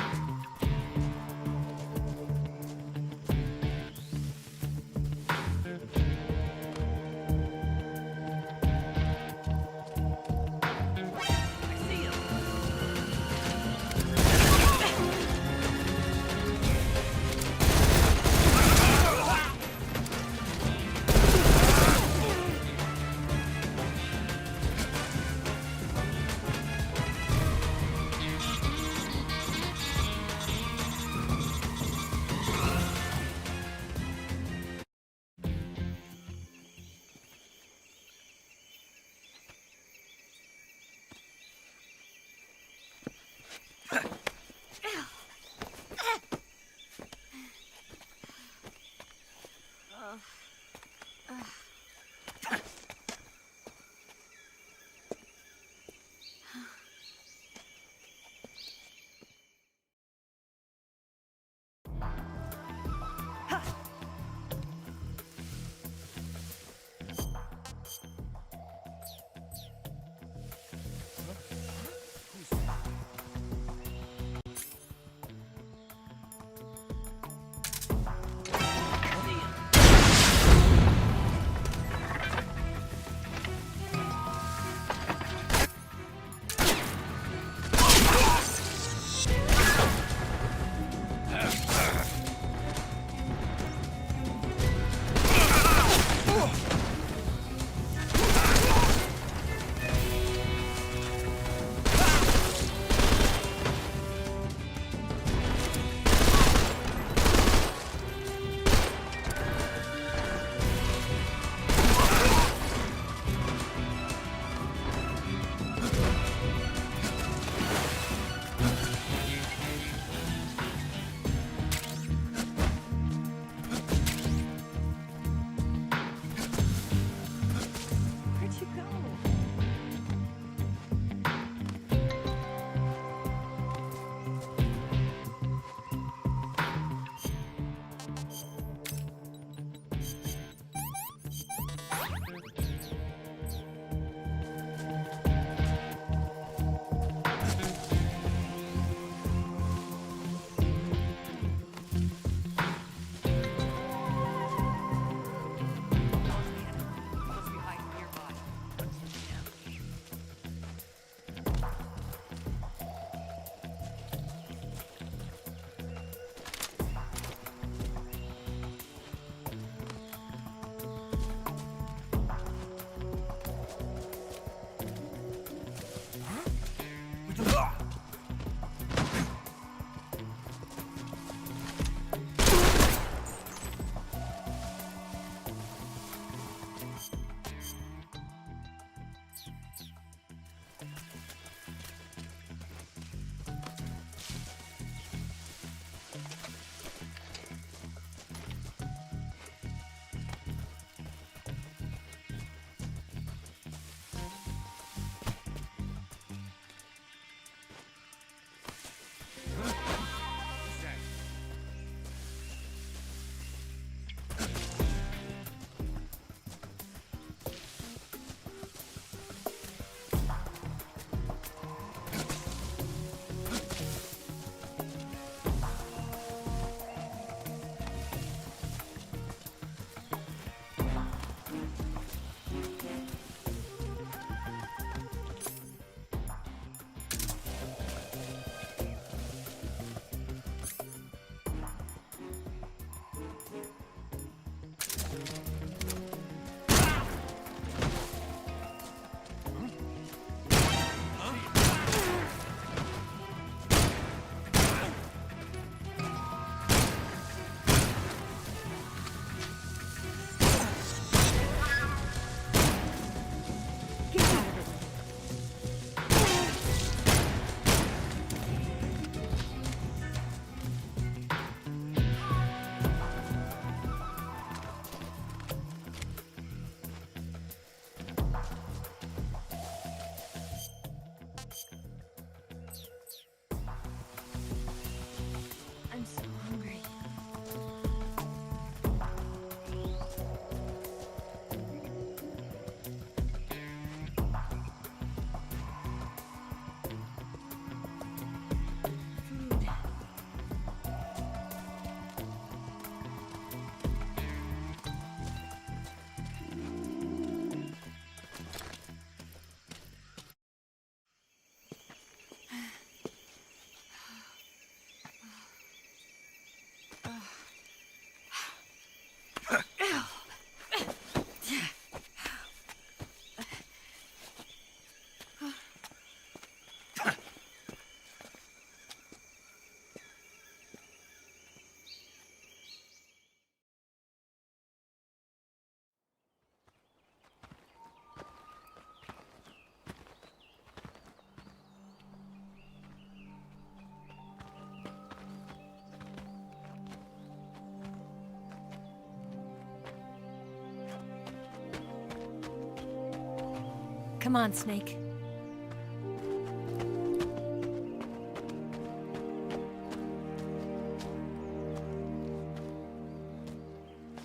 Come on, Snake.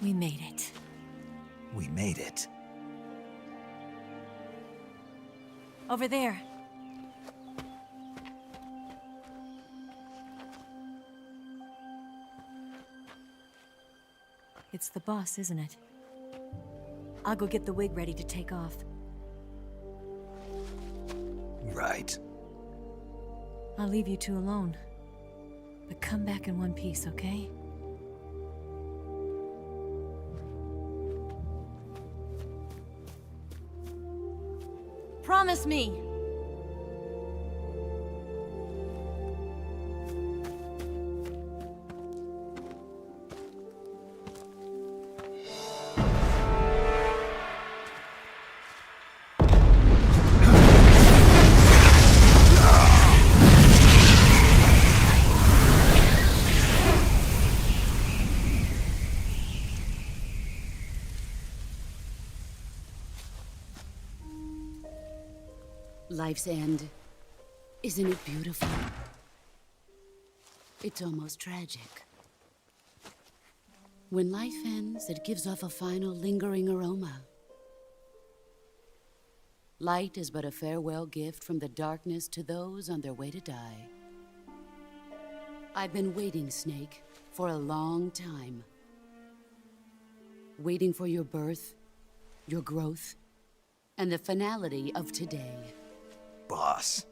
We made it. We made it. Over there. It's the boss, isn't it? I'll go get the wig ready to take off. Right. I'll leave you two alone. But come back in one piece, okay? Promise me! Life's end. Isn't it beautiful? It's almost tragic. When life ends, it gives off a final lingering aroma. Light is but a farewell gift from the darkness to those on their way to die. I've been waiting, Snake, for a long time. Waiting for your birth, your growth, and the finality of today. Boss.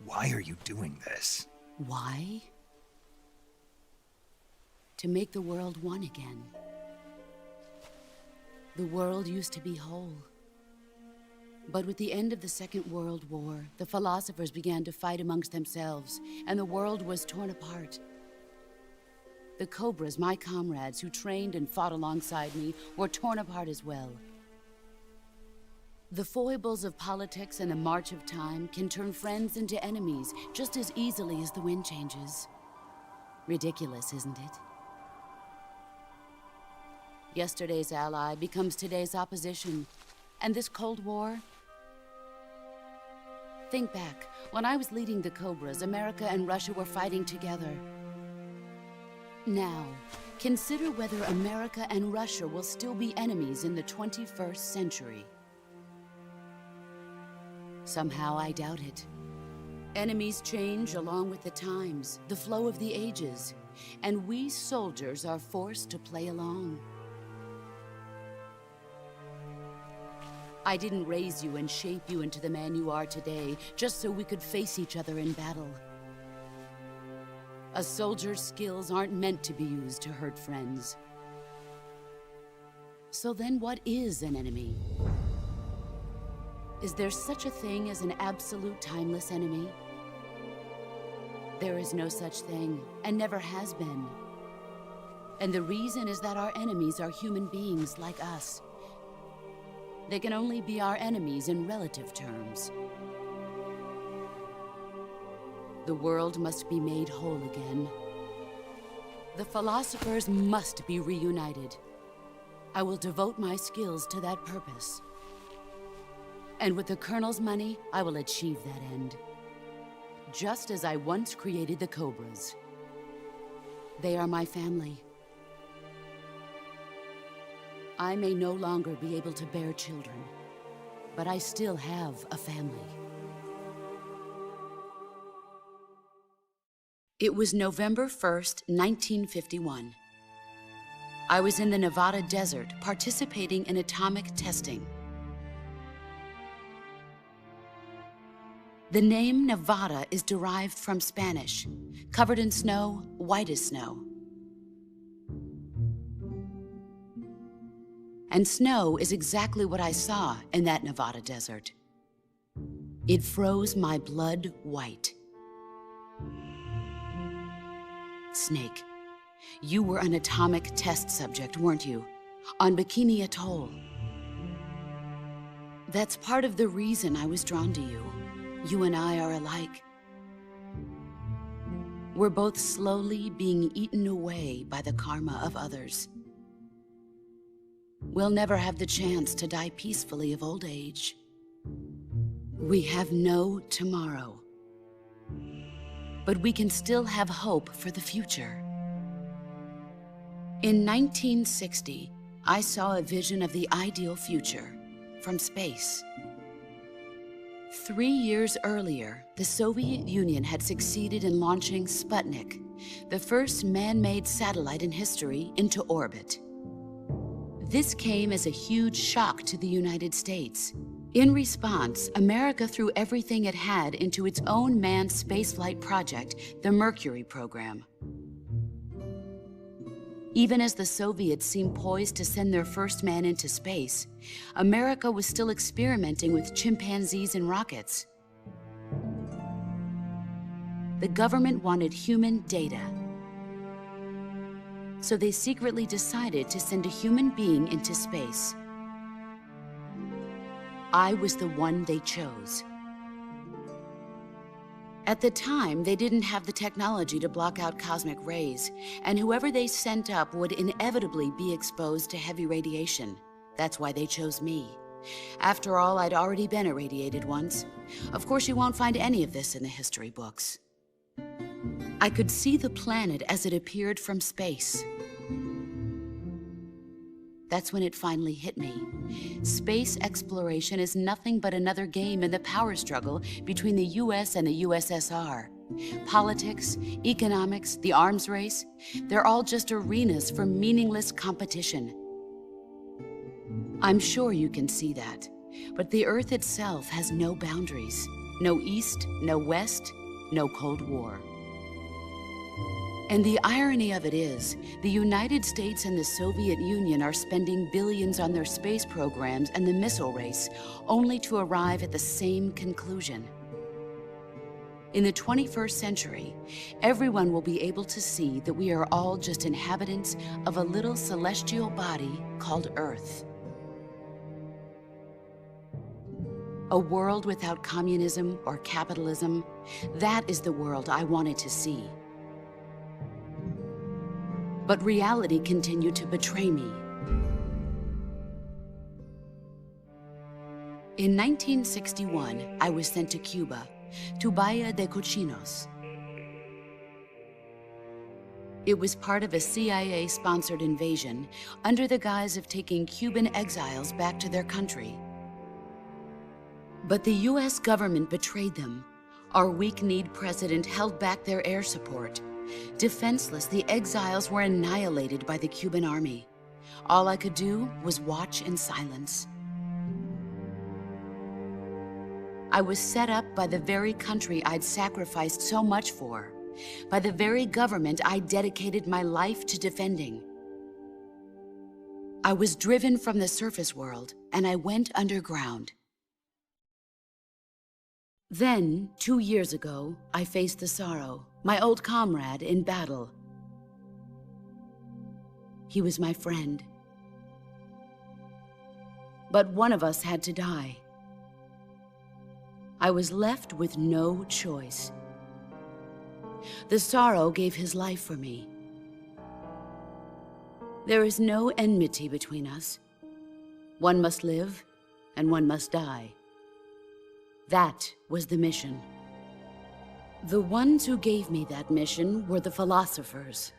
Why are you doing this? Why? To make the world one again. The world used to be whole. But with the end of the Second World War, the philosophers began to fight amongst themselves, and the world was torn apart. The Cobras, my comrades who trained and fought alongside me, were torn apart as well. The foibles of politics and the march of time can turn friends into enemies just as easily as the wind changes. Ridiculous, isn't it? Yesterday's ally becomes today's opposition. And this Cold War? Think back. When I was leading the Cobras, America and Russia were fighting together. Now, consider whether America and Russia will still be enemies in the 21st century. Somehow I doubt it. Enemies change along with the times, the flow of the ages, and we soldiers are forced to play along. I didn't raise you and shape you into the man you are today just so we could face each other in battle. A soldier's skills aren't meant to be used to hurt friends. So then what is an enemy? Is there such a thing as an absolute timeless enemy? There is no such thing, and never has been. And the reason is that our enemies are human beings like us. They can only be our enemies in relative terms. The world must be made whole again. The philosophers must be reunited. I will devote my skills to that purpose. And with the Colonel's money, I will achieve that end. Just as I once created the Cobras. They are my family. I may no longer be able to bear children, but I still have a family. It was November 1st, 1951. I was in the Nevada desert participating in atomic testing. The name Nevada is derived from Spanish, covered in snow, white as snow. And snow is exactly what I saw in that Nevada desert. It froze my blood white. Snake, you were an atomic test subject, weren't you? On Bikini Atoll. That's part of the reason I was drawn to you. You and I are alike. We're both slowly being eaten away by the karma of others. we'll never have the chance to die peacefully of old age. We have no tomorrow. But we can still have hope for the future. In 1960, I saw a vision of the ideal future from space. 3 years earlier, the Soviet Union had succeeded in launching Sputnik, the first man-made satellite in history, into orbit. This came as a huge shock to the United States. In response, America threw everything it had into its own manned spaceflight project, the Mercury program. Even as the Soviets seemed poised to send their first man into space, America was still experimenting with chimpanzees and rockets. The government wanted human data. So they secretly decided to send a human being into space. I was the one they chose. At the time, they didn't have the technology to block out cosmic rays, and whoever they sent up would inevitably be exposed to heavy radiation. That's why they chose me. After all, I'd already been irradiated once. Of course, you won't find any of this in the history books. I could see the planet as it appeared from space. That's when it finally hit me. Space exploration is nothing but another game in the power struggle between the US and the USSR. Politics, economics, the arms race, they're all just arenas for meaningless competition. I'm sure you can see that, but the Earth itself has no boundaries. No East, no West, no Cold War. And the irony of it is, the United States and the Soviet Union are spending billions on their space programs and the missile race, only to arrive at the same conclusion. In the 21st century, everyone will be able to see that we are all just inhabitants of a little celestial body called Earth. A world without communism or capitalism, that is the world I wanted to see. But reality continued to betray me. In 1961, I was sent to Cuba, to Bahia de Cochinos. It was part of a CIA-sponsored invasion under the guise of taking Cuban exiles back to their country. But the US government betrayed them. Our weak-kneed president held back their air support. Defenseless, the exiles were annihilated by the Cuban army. All I could do was watch in silence. I was set up by the very country I'd sacrificed so much for, by the very government I dedicated my life to defending. I was driven from the surface world, and I went underground. Then, 2 years ago, I faced the Sorrow, my old comrade in battle. He was my friend. But one of us had to die. I was left with no choice. The Sorrow gave his life for me. There is no enmity between us. One must live, and one must die. That was the mission. The ones who gave me that mission were the philosophers.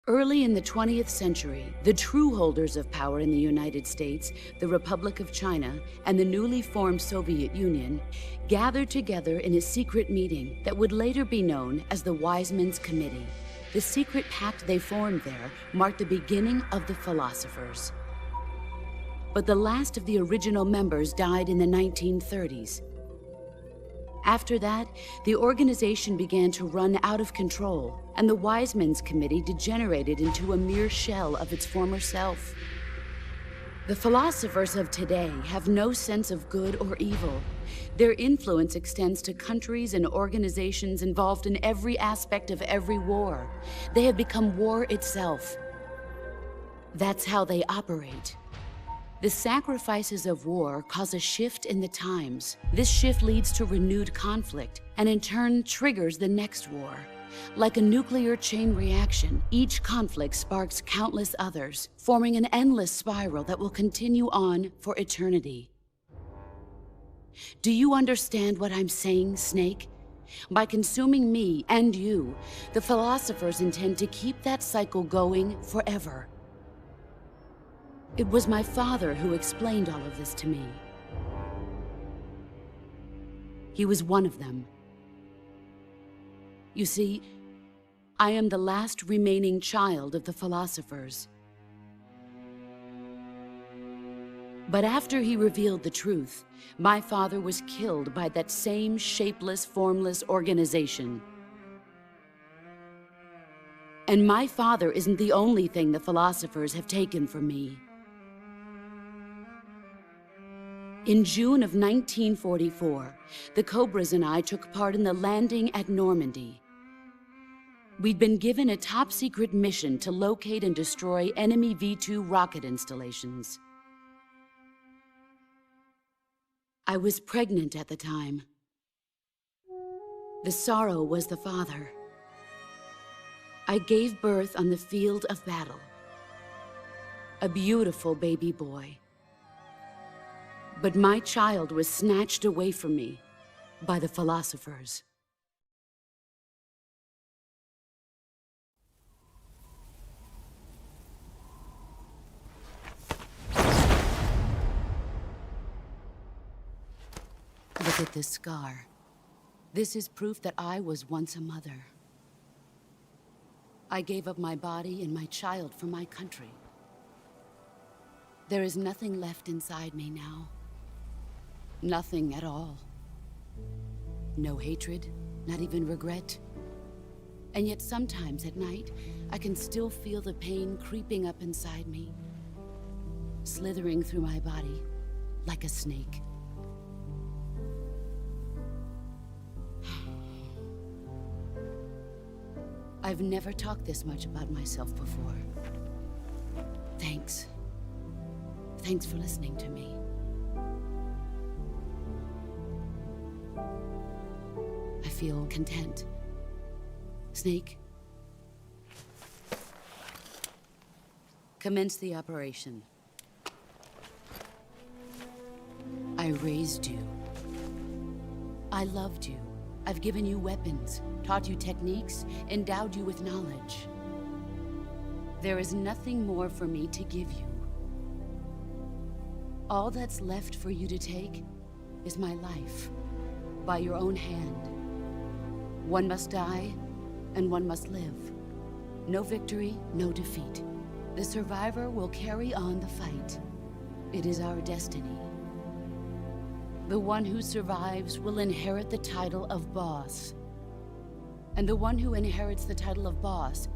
Early in the 20th century, the true holders of power in the United States, the Republic of China, and the newly formed Soviet Union gathered together in a secret meeting that would later be known as the Wise Men's Committee. The secret pact they formed there marked the beginning of the philosophers. But the last of the original members died in the 1930s. After that, the organization began to run out of control, and the Wise Men's Committee degenerated into a mere shell of its former self. The philosophers of today have no sense of good or evil. Their influence extends to countries and organizations involved in every aspect of every war. They have become war itself. That's how they operate. The sacrifices of war cause a shift in the times. This shift leads to renewed conflict, and in turn triggers the next war. Like a nuclear chain reaction, each conflict sparks countless others, forming an endless spiral that will continue on for eternity. Do you understand what I'm saying, Snake? By consuming me and you, the philosophers intend to keep that cycle going forever. It was my father who explained all of this to me. He was one of them. You see, I am the last remaining child of the philosophers. But after he revealed the truth, my father was killed by that same shapeless, formless organization. And my father isn't the only thing the philosophers have taken from me. In June of 1944, the Cobras and I took part in the landing at Normandy. We'd been given a top-secret mission to locate and destroy enemy V-2 rocket installations. I was pregnant at the time. The sorrow was the father. I gave birth on the field of battle. A beautiful baby boy. But my child was snatched away from me by the philosophers. Look at this scar. This is proof that I was once a mother. I gave up my body and my child for my country. There is nothing left inside me now. Nothing at all. No hatred, not even regret. And yet sometimes at night, I can still feel the pain creeping up inside me, slithering through my body like a snake. I've never talked this much about myself before. Thanks. Thanks for listening to me. I feel content. Snake, commence the operation. I raised you. I loved you. I've given you weapons, taught you techniques, endowed you with knowledge. There is nothing more for me to give you. All that's left for you to take is my life, by your own hand. One must die, and one must live. No victory, no defeat. The survivor will carry on the fight. It is our destiny. The one who survives will inherit the title of boss. And the one who inherits the title of boss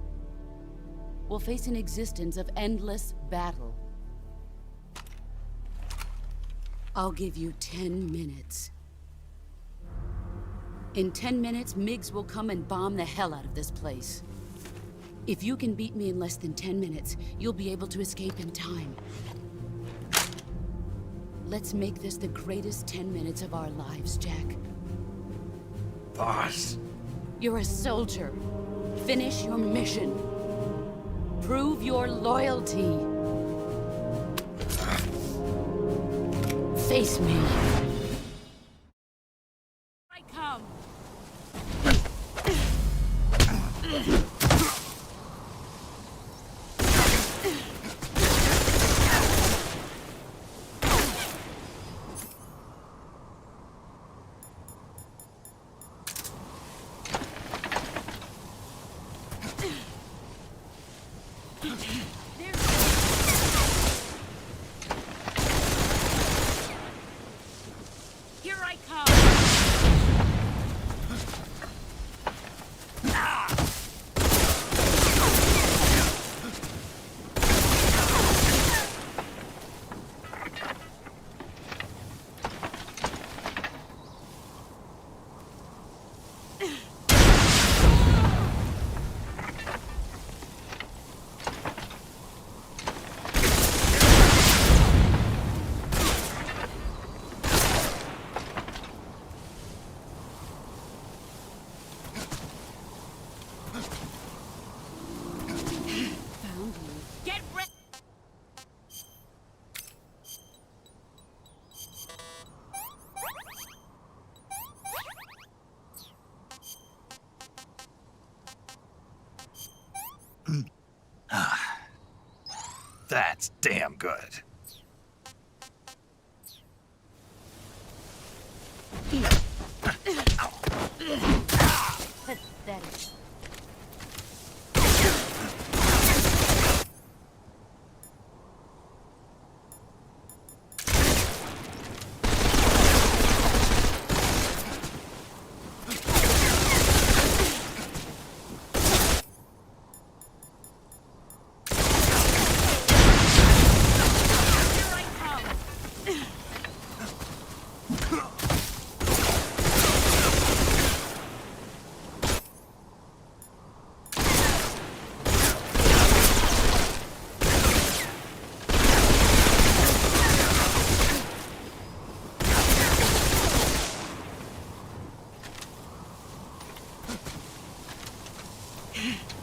will face an existence of endless battle. I'll give you 10 minutes. In 10 minutes, MiGs will come and bomb the hell out of this place. If you can beat me in less than 10 minutes, you'll be able to escape in time. Let's make this the greatest 10 minutes of our lives, Jack. Boss. You're a soldier. Finish your mission. Prove your loyalty. Face me. I come. That's damn good. Pathetic.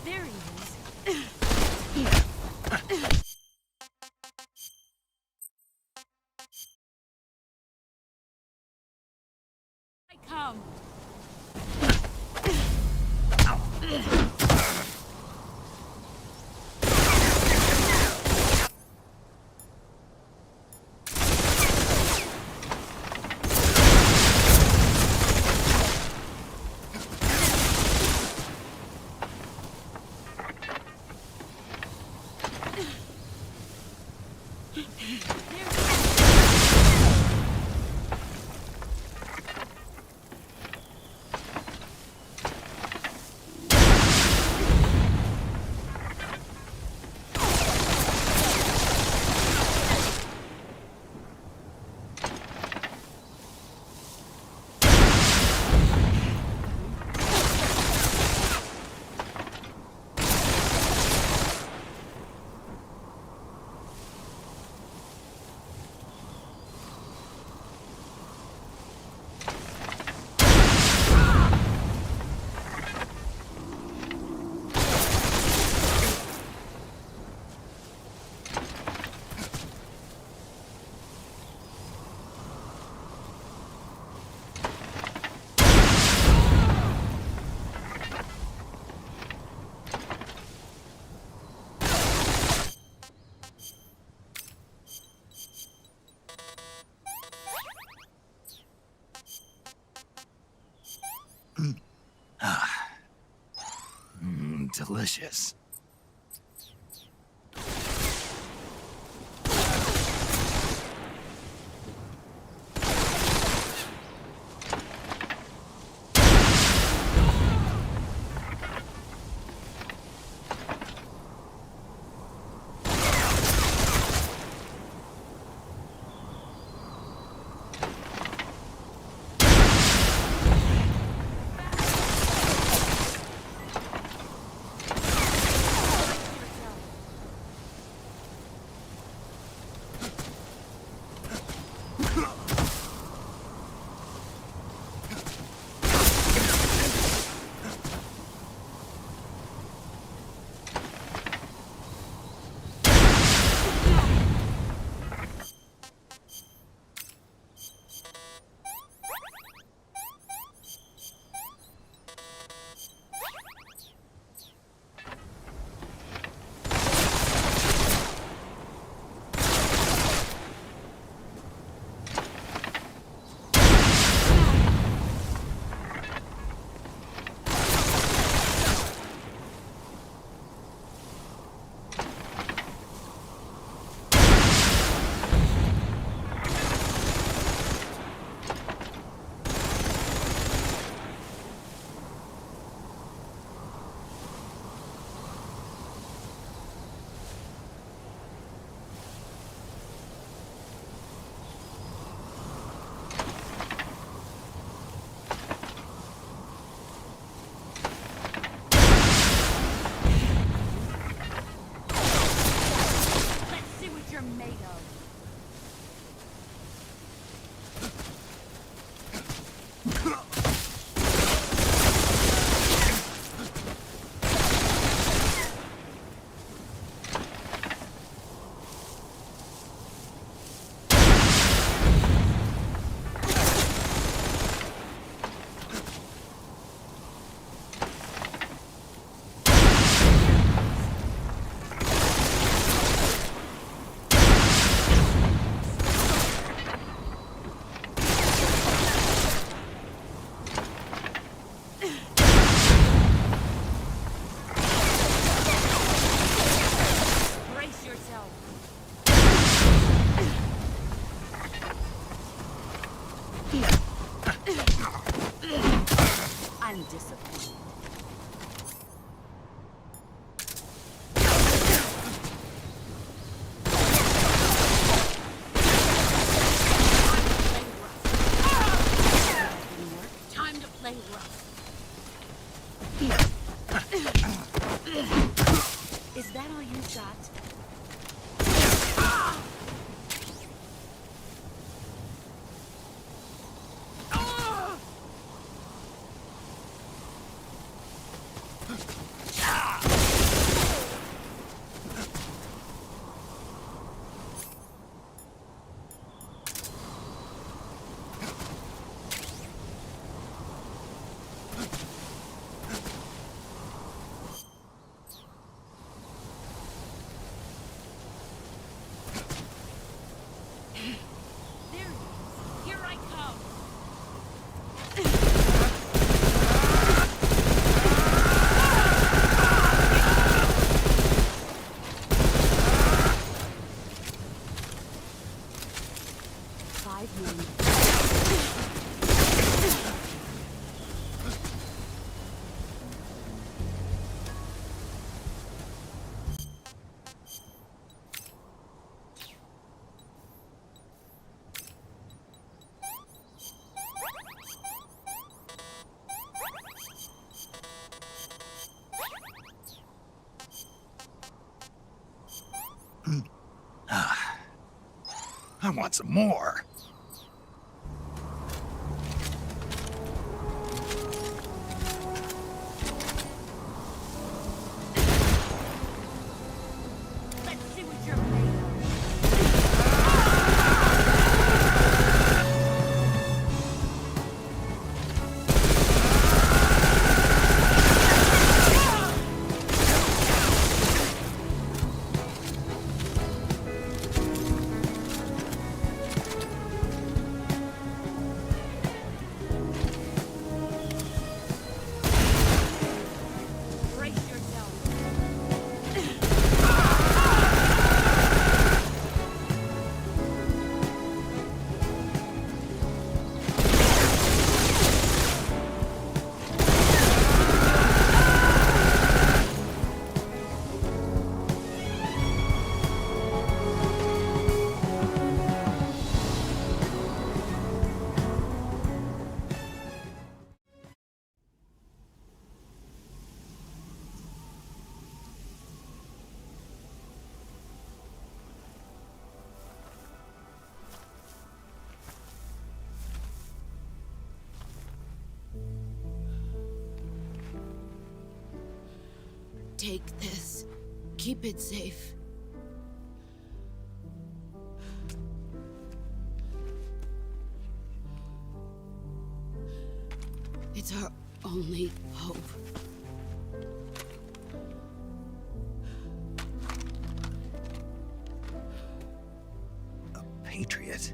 There he is. I come. Delicious. I'm disappointed. Time to play rough. Is that all you got? Here I come! 5 minutes. I want some more. Let's see what you're made of. Brace yourself. Take this. Keep it safe. It's our only hope. A patriot?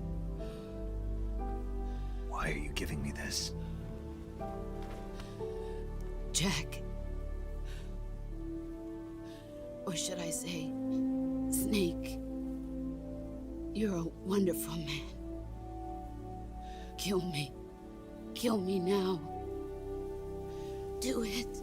Why are you giving me this? Jack. Or should I say, Snake. You're a wonderful man. Kill me. Kill me now. Do it.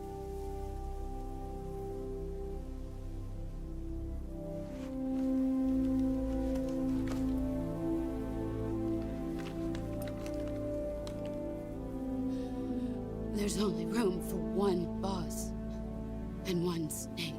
There's only room for one boss and one snake.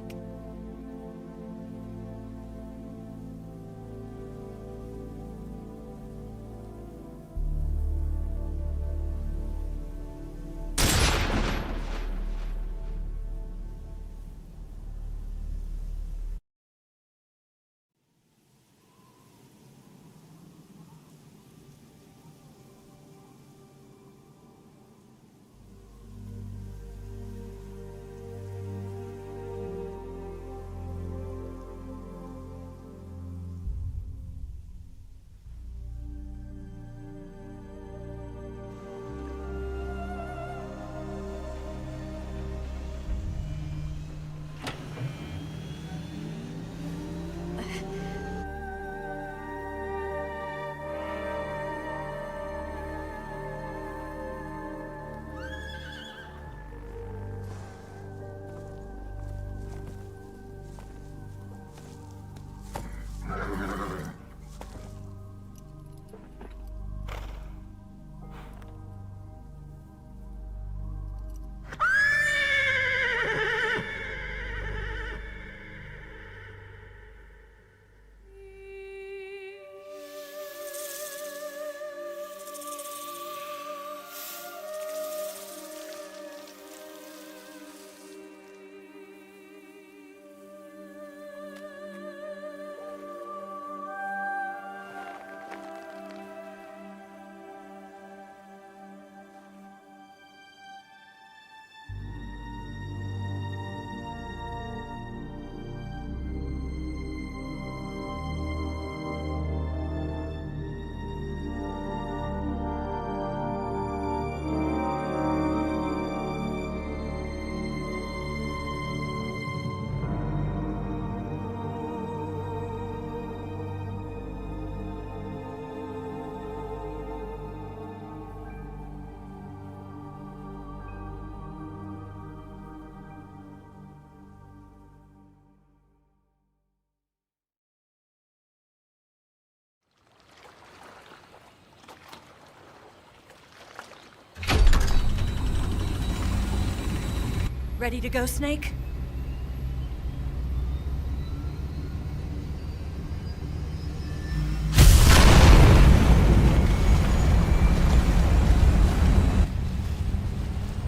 Ready to go, Snake?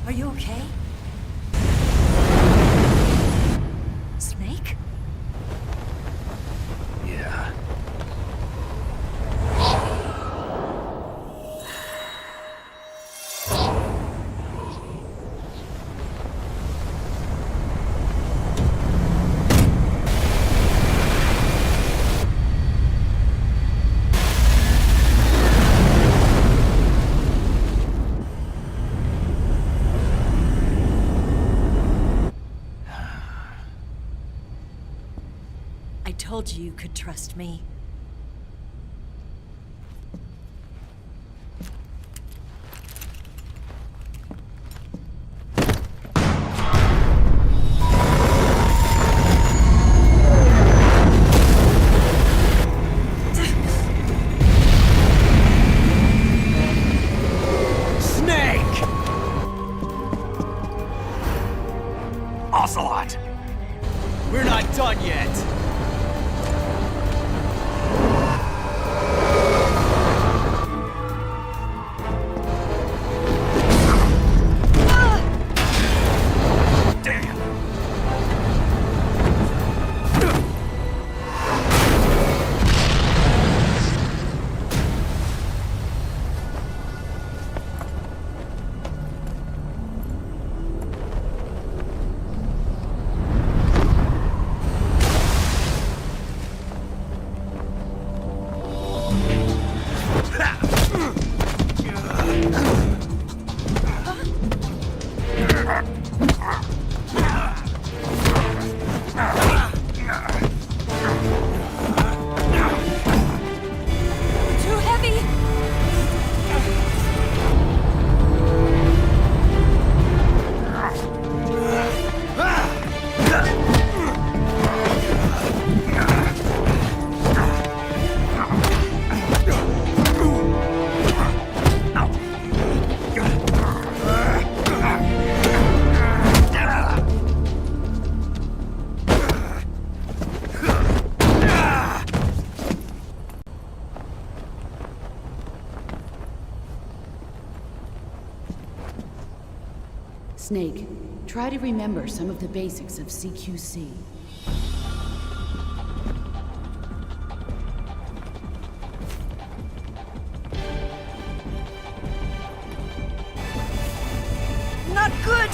Are you okay? Snake? Yeah. I told you you could trust me. Snake! Ocelot! We're not done yet. Damn! Too heavy! Snake, try to remember some of the basics of CQC. Not good!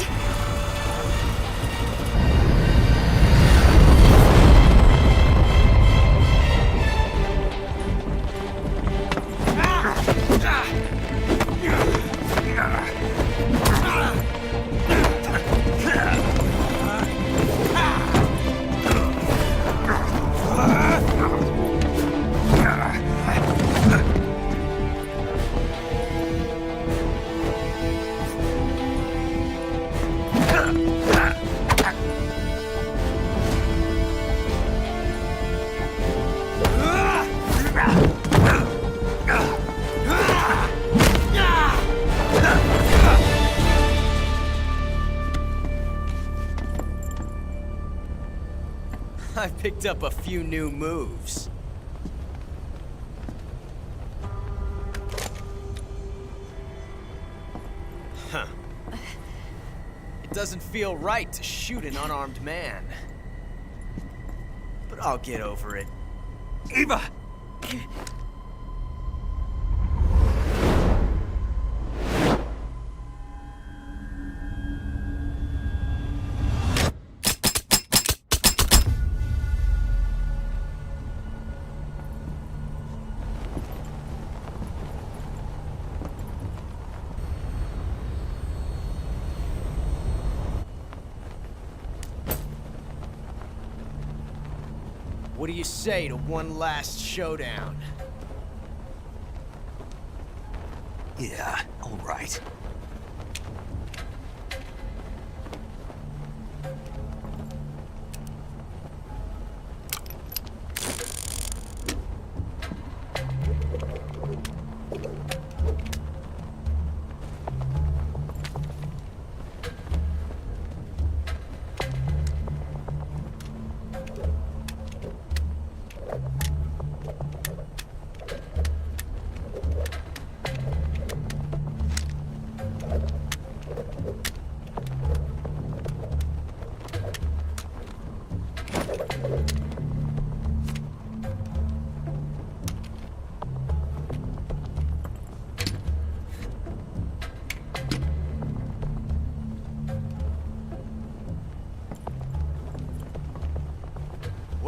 I picked up a few new moves. Huh. It doesn't feel right to shoot an unarmed man. But I'll get over it. Eva! What do you say to one last showdown? Yeah, all right.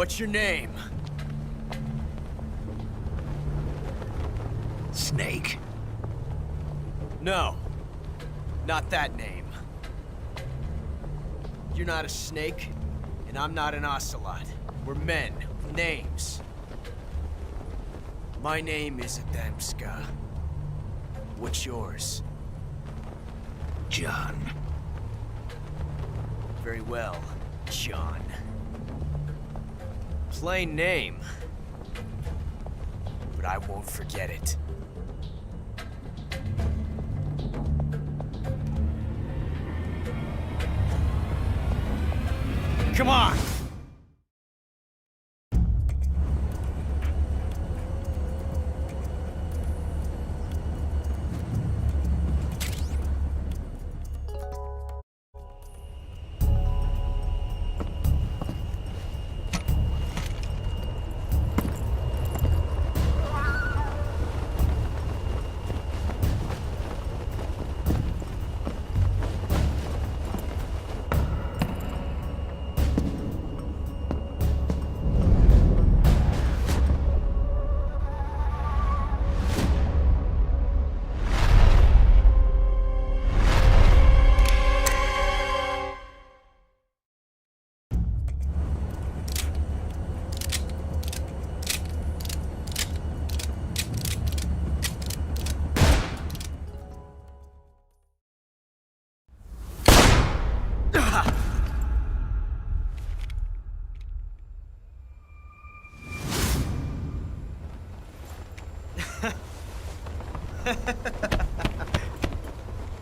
What's your name? Snake. No. Not that name. You're not a snake, and I'm not an ocelot. We're men with names. My name is Adamska. What's yours? John. Very well, John. Plain name. But I won't forget it. Come on!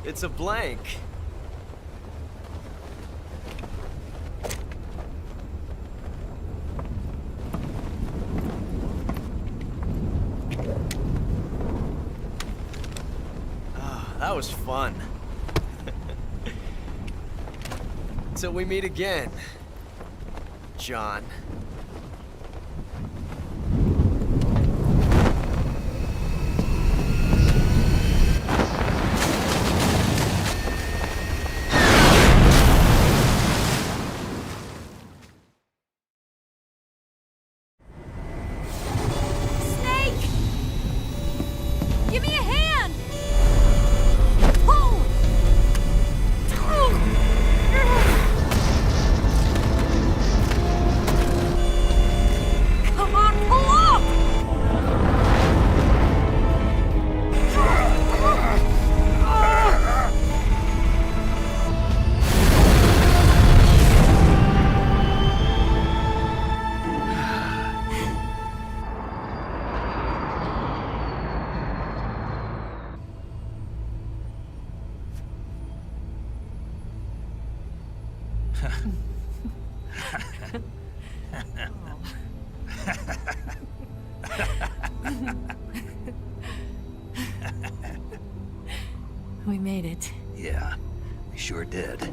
It's a blank. Ah, that was fun. Till we meet again, John. Give me a hand! Pull! Come on, pull up! We made it. Yeah, we sure did.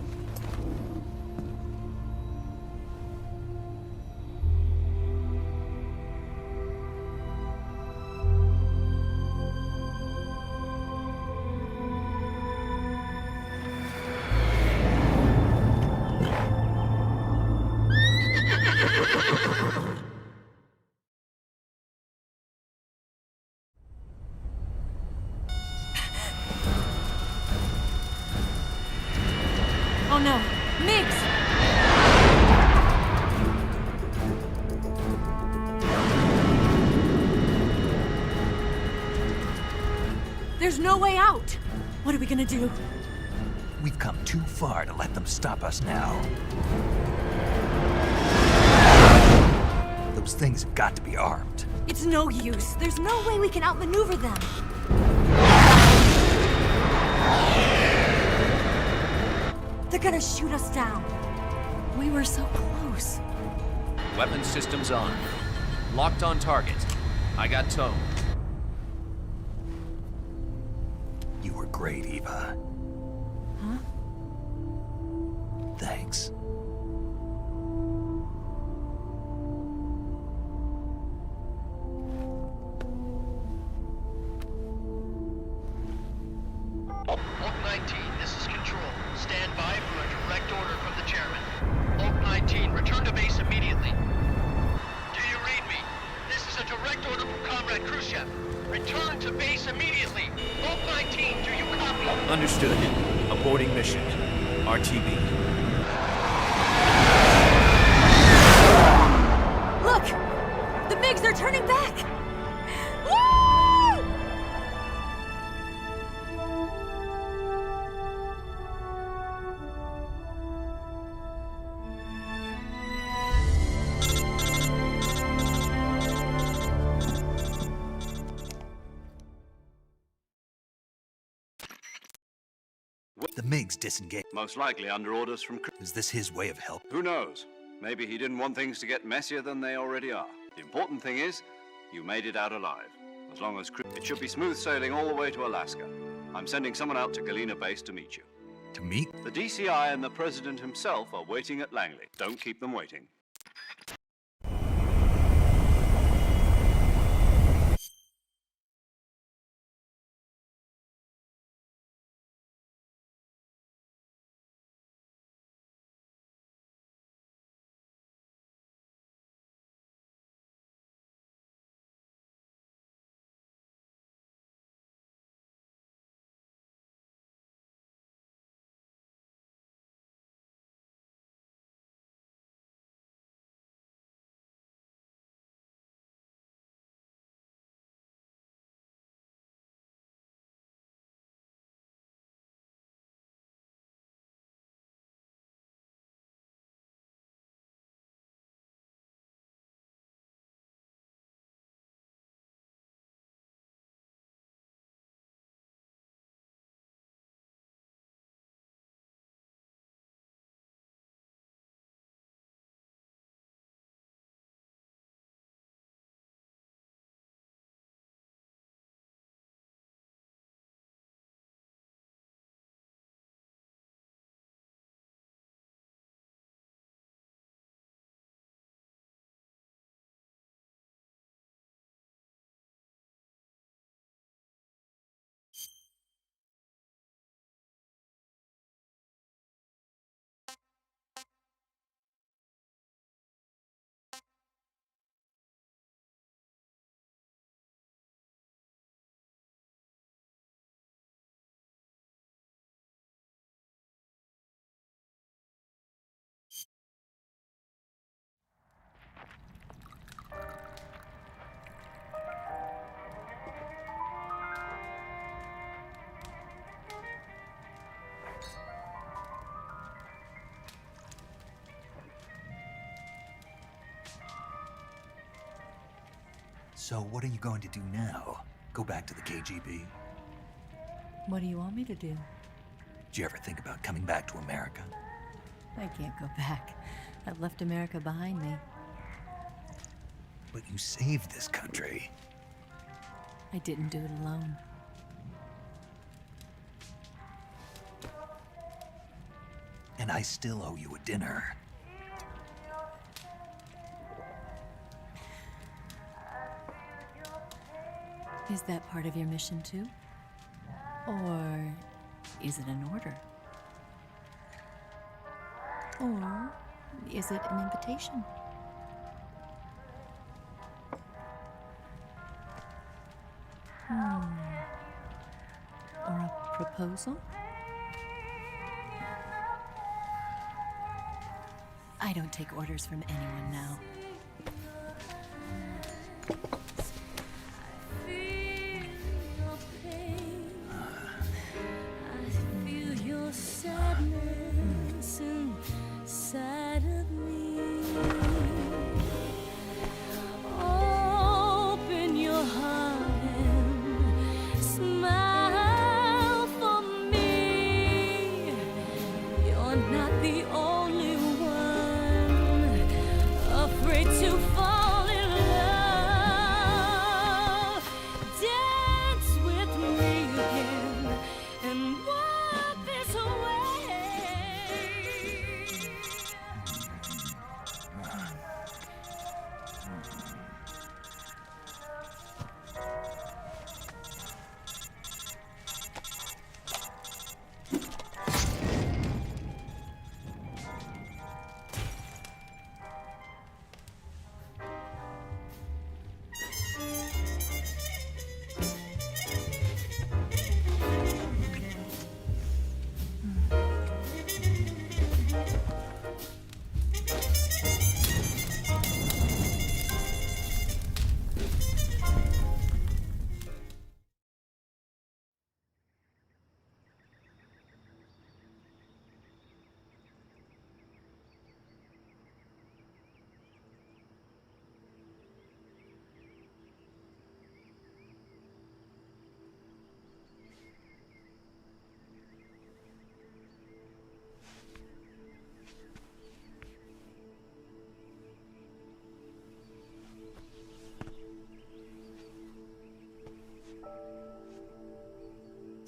Oh no, Migs! There's no way out! What are we gonna do? We've come too far to let them stop us now. Those things have got to be armed. It's no use. There's no way we can outmaneuver them. They're gonna shoot us down. We were so close. Weapon systems on. Locked on target. I got towed. You were great, Eva. Huh? Thanks. Oak 19, this is Control. Stand by for a direct order from the chairman. Oak 19, return to base immediately. Understood. Aborting mission. RTB. Look! The MiGs are turning back! Woo! The MiGs disengage. Most likely under orders from... Is this his way of help? Who knows? Maybe he didn't want things to get messier than they already are. The important thing is, you made it out alive. As long as... It should be smooth sailing all the way to Alaska. I'm sending someone out to Galena Base to meet you. To meet? The DCI and the President himself are waiting at Langley. Don't keep them waiting. So what are you going to do now? Go back to the KGB? What do you want me to do? Did you ever think about coming back to America? I can't go back. I've left America behind me. But you saved this country. I didn't do it alone. And I still owe you a dinner. Is that part of your mission too? Or is it an order? Or is it an invitation? Or a proposal? I don't take orders from anyone now. Afraid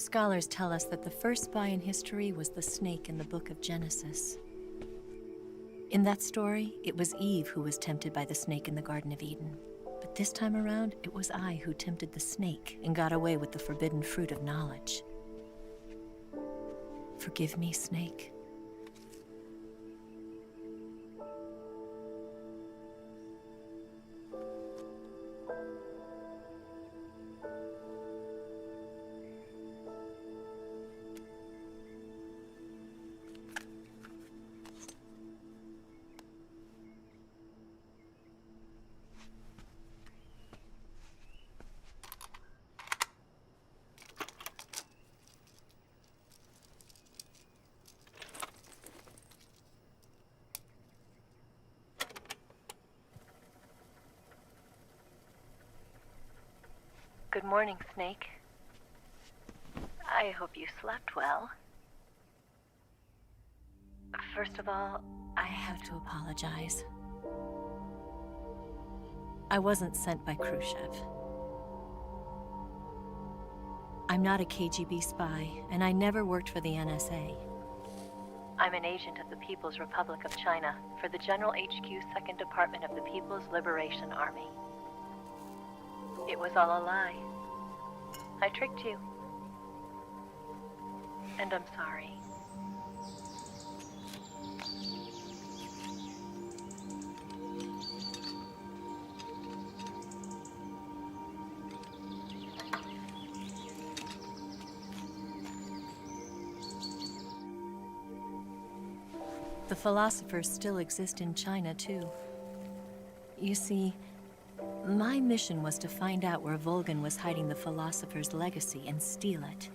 Scholars tell us that the first spy in history was the snake in the book of Genesis. In that story, it was Eve who was tempted by the snake in the Garden of Eden. But this time around, it was I who tempted the snake and got away with the forbidden fruit of knowledge. Forgive me, Snake. Good morning, Snake. I hope you slept well. First of all, I have to apologize. I wasn't sent by Khrushchev. I'm not a KGB spy, and I never worked for the NSA. I'm an agent of the People's Republic of China for the General HQ 2nd Department of the People's Liberation Army. It was all a lie. I tricked you. And I'm sorry. The philosophers still exist in China, too. You see, my mission was to find out where Volgin was hiding the philosopher's legacy and steal it.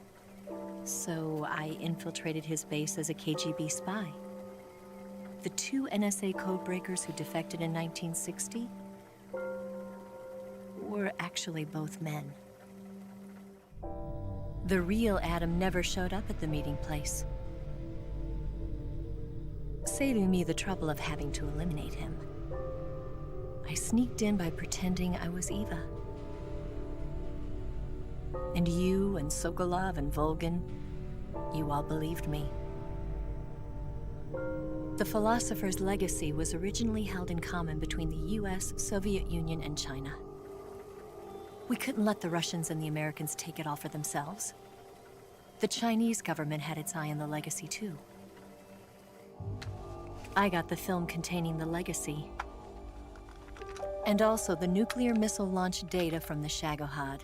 So I infiltrated his base as a KGB spy. The 2 NSA codebreakers who defected in 1960 were actually both men. The real Adam never showed up at the meeting place, saving me the trouble of having to eliminate him. I sneaked in by pretending I was Eva. And you and Sokolov and Volgin, you all believed me. The philosopher's legacy was originally held in common between the US, Soviet Union, and China. We couldn't let the Russians and the Americans take it all for themselves. The Chinese government had its eye on the legacy, too. I got the film containing the legacy, and also the nuclear missile launch data from the Shagohod.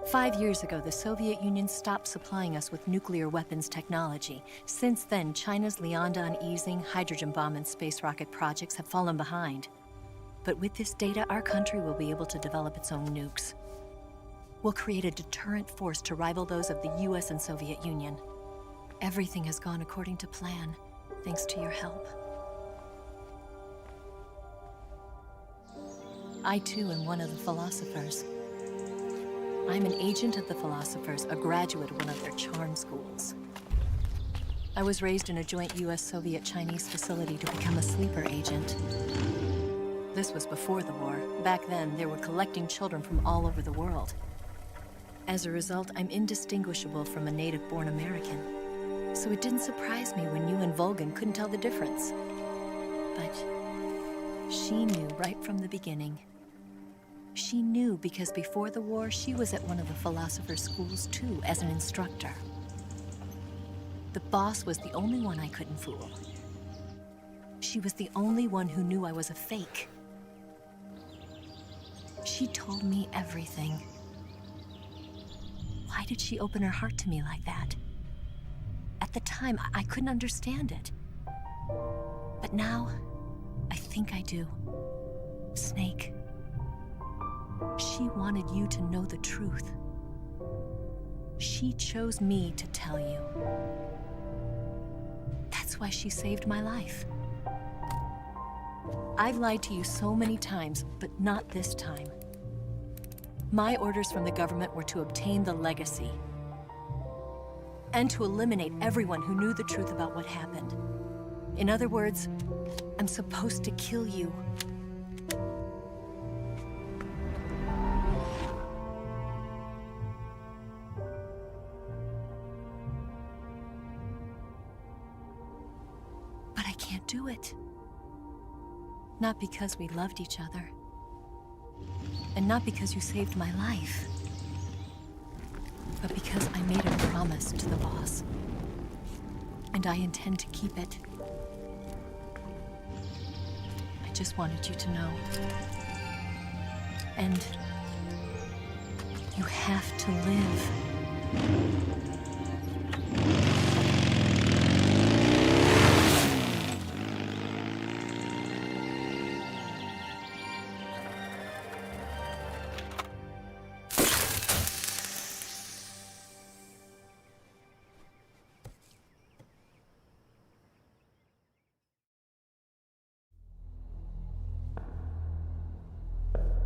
5 years ago, the Soviet Union stopped supplying us with nuclear weapons technology. Since then, China's Liaodong easing, hydrogen bomb, and space rocket projects have fallen behind. But with this data, our country will be able to develop its own nukes. We'll create a deterrent force to rival those of the US and Soviet Union. Everything has gone according to plan, thanks to your help. I, too, am one of the philosophers. I'm an agent of the philosophers, a graduate of one of their charm schools. I was raised in a joint US-Soviet-Chinese facility to become a sleeper agent. This was before the war. Back then, they were collecting children from all over the world. As a result, I'm indistinguishable from a native-born American. So it didn't surprise me when you and Volgin couldn't tell the difference. But she knew right from the beginning. She knew because before the war, she was at one of the philosopher's schools too, as an instructor. The boss was the only one I couldn't fool. She was the only one who knew I was a fake. She told me everything. Why did she open her heart to me like that? At the time, I couldn't understand it. But now, I think I do. Snake. She wanted you to know the truth. She chose me to tell you. That's why she saved my life. I've lied to you so many times, but not this time. My orders from the government were to obtain the legacy and to eliminate everyone who knew the truth about what happened. In other words, I'm supposed to kill you. can't do it. Not because we loved each other. And not because you saved my life. But because I made a promise to the boss. And I intend to keep it. I just wanted you to know. And you have to live.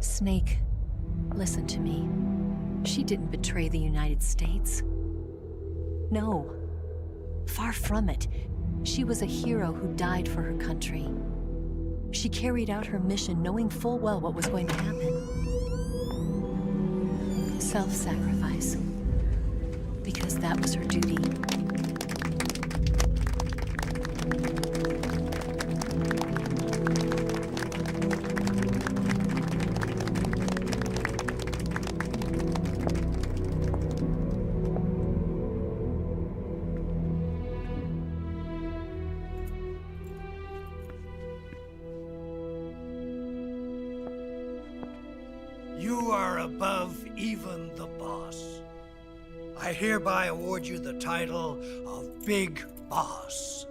Snake, listen to me. She didn't betray the United States. No. Far from it. She was a hero who died for her country. She carried out her mission knowing full well what was going to happen. Self-sacrifice. Because that was her duty. You are above even the boss. I hereby award you the title of Big Boss.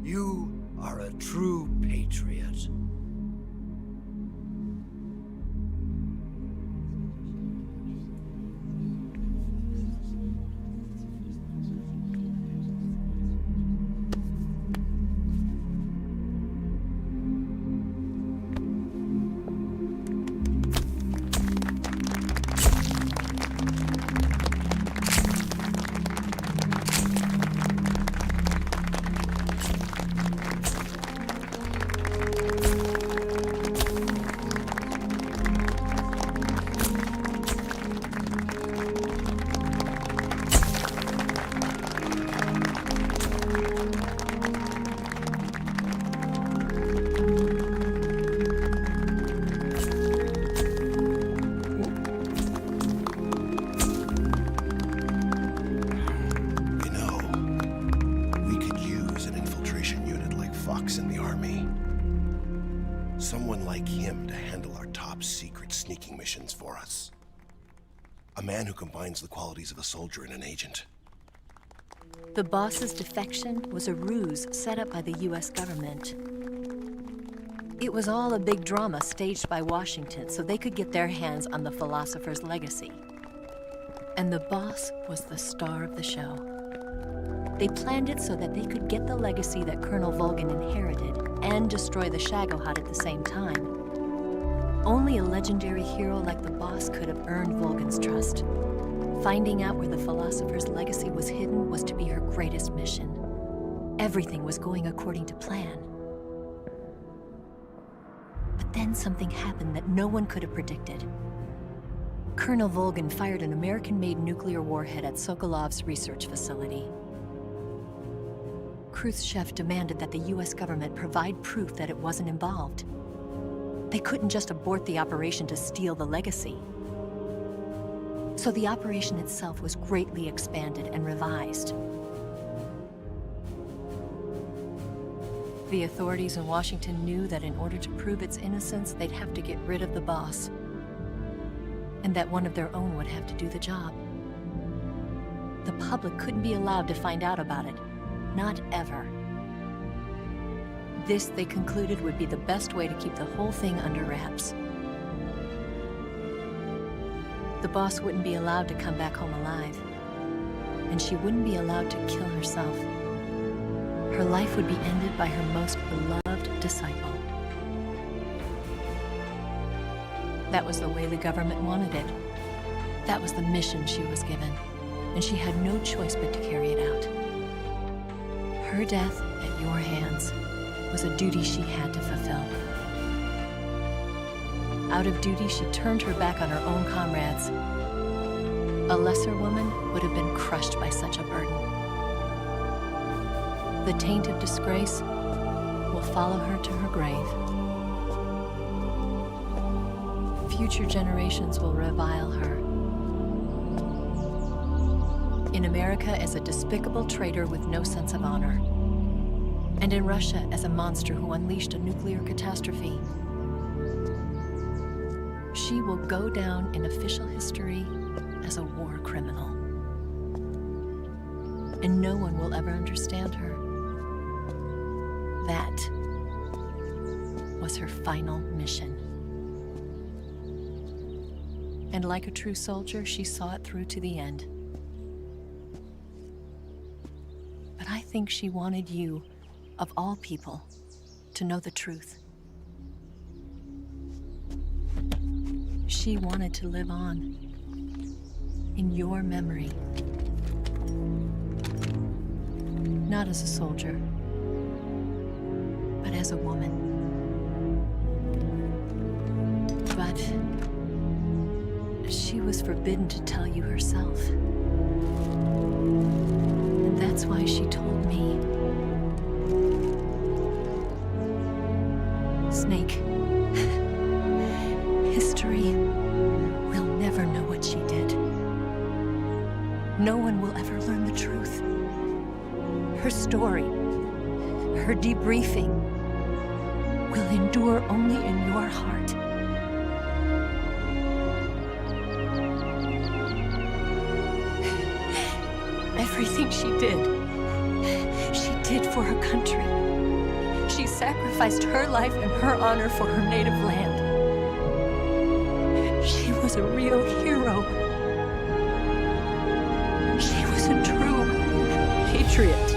You are a true patriot. Someone like him to handle our top secret sneaking missions for us. A man who combines the qualities of a soldier and an agent. The boss's defection was a ruse set up by the US government. It was all a big drama staged by Washington so they could get their hands on the philosopher's legacy. And the boss was the star of the show. They planned it so that they could get the legacy that Colonel Volgin inherited and destroy the Shagohod at the same time. Only a legendary hero like the boss could have earned Volgin's trust. Finding out where the philosopher's legacy was hidden was to be her greatest mission. Everything was going according to plan. But then something happened that no one could have predicted. Colonel Volgin fired an American-made nuclear warhead at Sokolov's research facility. Khrushchev demanded that the US government provide proof that it wasn't involved. They couldn't just abort the operation to steal the legacy. So the operation itself was greatly expanded and revised. The authorities in Washington knew that in order to prove its innocence, they'd have to get rid of the boss. And that one of their own would have to do the job. The public couldn't be allowed to find out about it. Not ever. This, they concluded, would be the best way to keep the whole thing under wraps. The boss wouldn't be allowed to come back home alive. And she wouldn't be allowed to kill herself. Her life would be ended by her most beloved disciple. That was the way the government wanted it. That was the mission she was given, and she had no choice but to carry it out. Her death at your hands was a duty she had to fulfill. Out of duty, she turned her back on her own comrades. A lesser woman would have been crushed by such a burden. The taint of disgrace will follow her to her grave. Future generations will revile her. In America as a despicable traitor with no sense of honor. And in Russia as a monster who unleashed a nuclear catastrophe. She will go down in official history as a war criminal. And no one will ever understand her. That was her final mission. And like a true soldier, she saw it through to the end. But I think she wanted you, of all people, to know the truth. She wanted to live on in your memory. Not as a soldier, but as a woman. But she was forbidden to tell you herself. And that's why she told me. Snake, history will never know what she did. No one will ever learn the truth. Her story, her debriefing, will endure only in your heart. Everything she did for her country. She sacrificed her life and her honor for her native land. She was a real hero. She was a true patriot.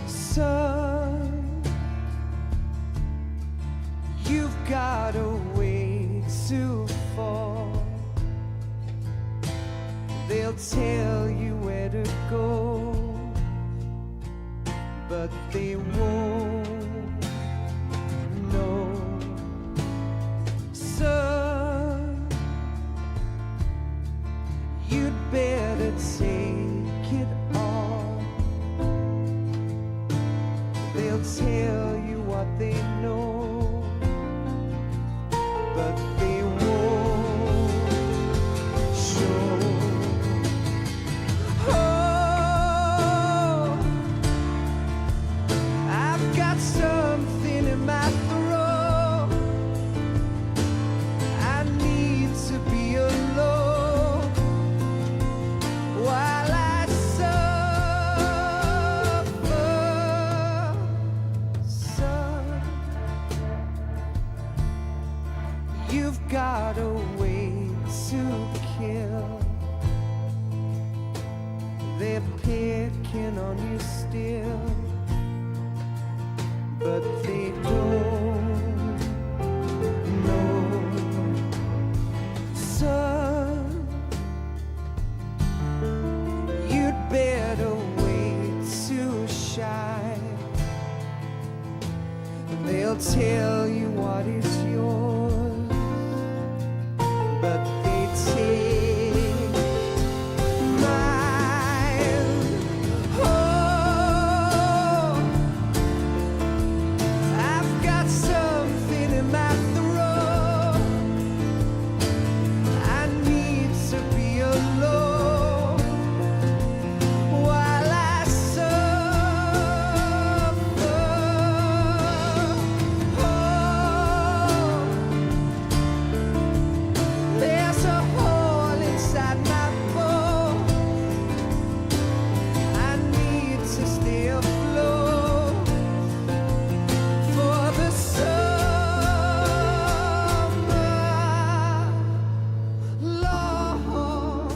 Son, you've got a way to fall. They'll tell you where to go, but they won't know. Son, you'd better take it all. They'll tell you what they know, but they won't show. Oh, I've got something in my throat. I need to be alone while I suffer. Son, you've got a way to kill. They're picking on you still, but they don't know. Son, you'd better wait. shy. They'll tell you what is yours, but they take mine. Oh, I've got something in my throat. I need to be alone while I suffer. Oh, there's a hole inside my bones. I need to stay afloat for the summer, Lord.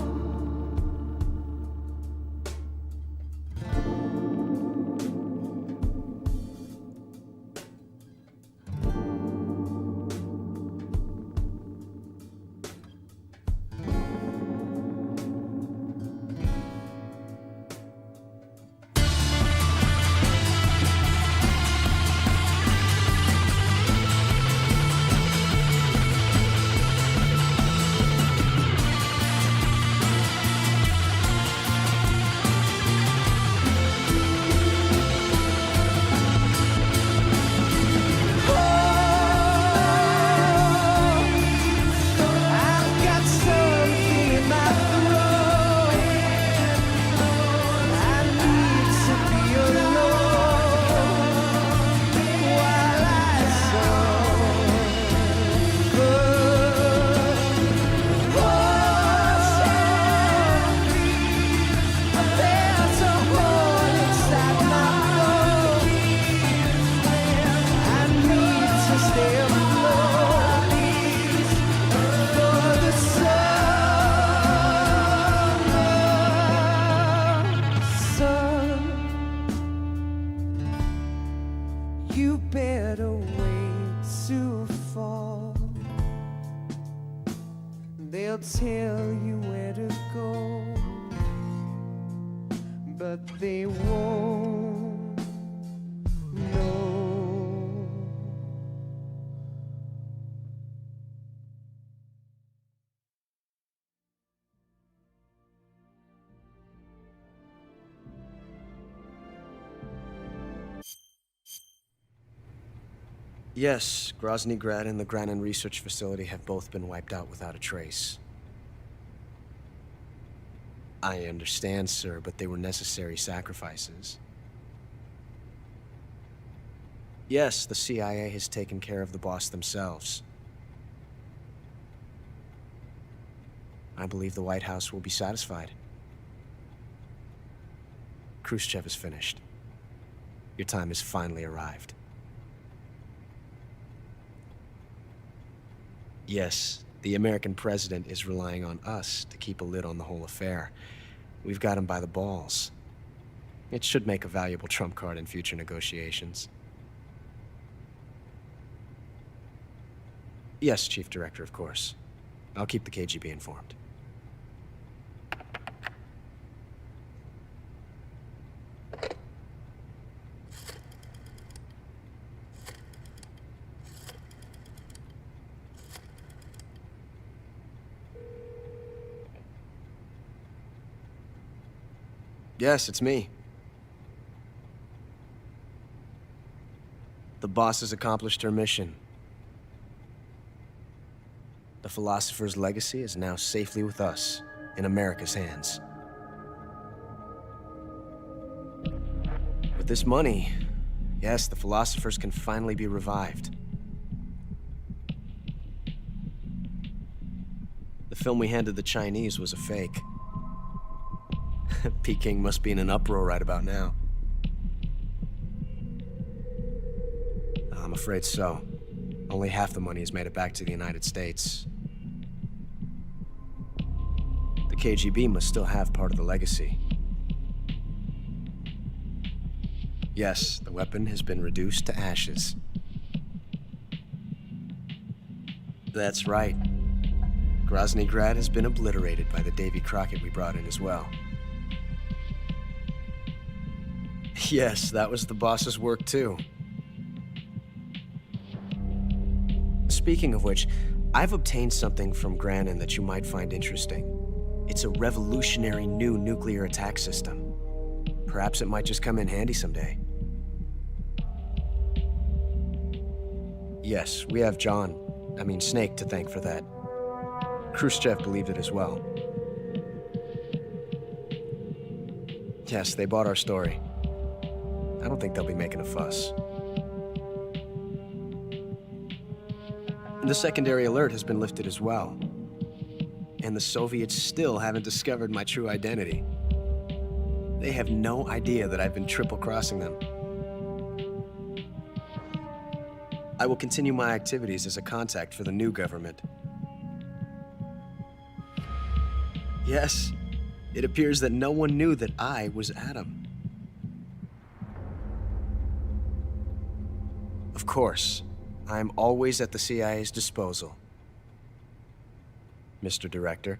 I've got something in my throat. I need to be alone while I suffer. There's a hole inside my bones. I need to stay afloat for the summer. Son, you better wait to fall. They'll tell you where to go, but they won't know. Yes, Grozny Grad and the Granin Research Facility have both been wiped out without a trace. I understand, sir, but they were necessary sacrifices. Yes, the CIA has taken care of the boss themselves. I believe the White House will be satisfied. Khrushchev is finished. Your time has finally arrived. Yes, the American president is relying on us to keep a lid on the whole affair. We've got him by the balls. It should make a valuable trump card in future negotiations. Yes, Chief Director, of course. I'll keep the KGB informed. Yes, it's me. The boss has accomplished her mission. The philosopher's legacy is now safely with us, in America's hands. With this money, yes, the philosophers can finally be revived. The film we handed the Chinese was a fake. Peking must be in an uproar right about now. I'm afraid so. Only half the money has made it back to the United States. The KGB must still have part of the legacy. Yes, the weapon has been reduced to ashes. That's right. Grozny Grad has been obliterated by the Davy Crockett we brought in as well. Yes, that was the boss's work too. Speaking of which, I've obtained something from Granin that you might find interesting. It's a revolutionary new nuclear attack system. Perhaps it might just come in handy someday. Yes, we have Snake to thank for that. Khrushchev believed it as well. Yes, they bought our story. I don't think they'll be making a fuss. The secondary alert has been lifted as well. And the Soviets still haven't discovered my true identity. They have no idea that I've been triple-crossing them. I will continue my activities as a contact for the new government. Yes, it appears that no one knew that I was Adam. Of course, I am always at the CIA's disposal, Mr. Director.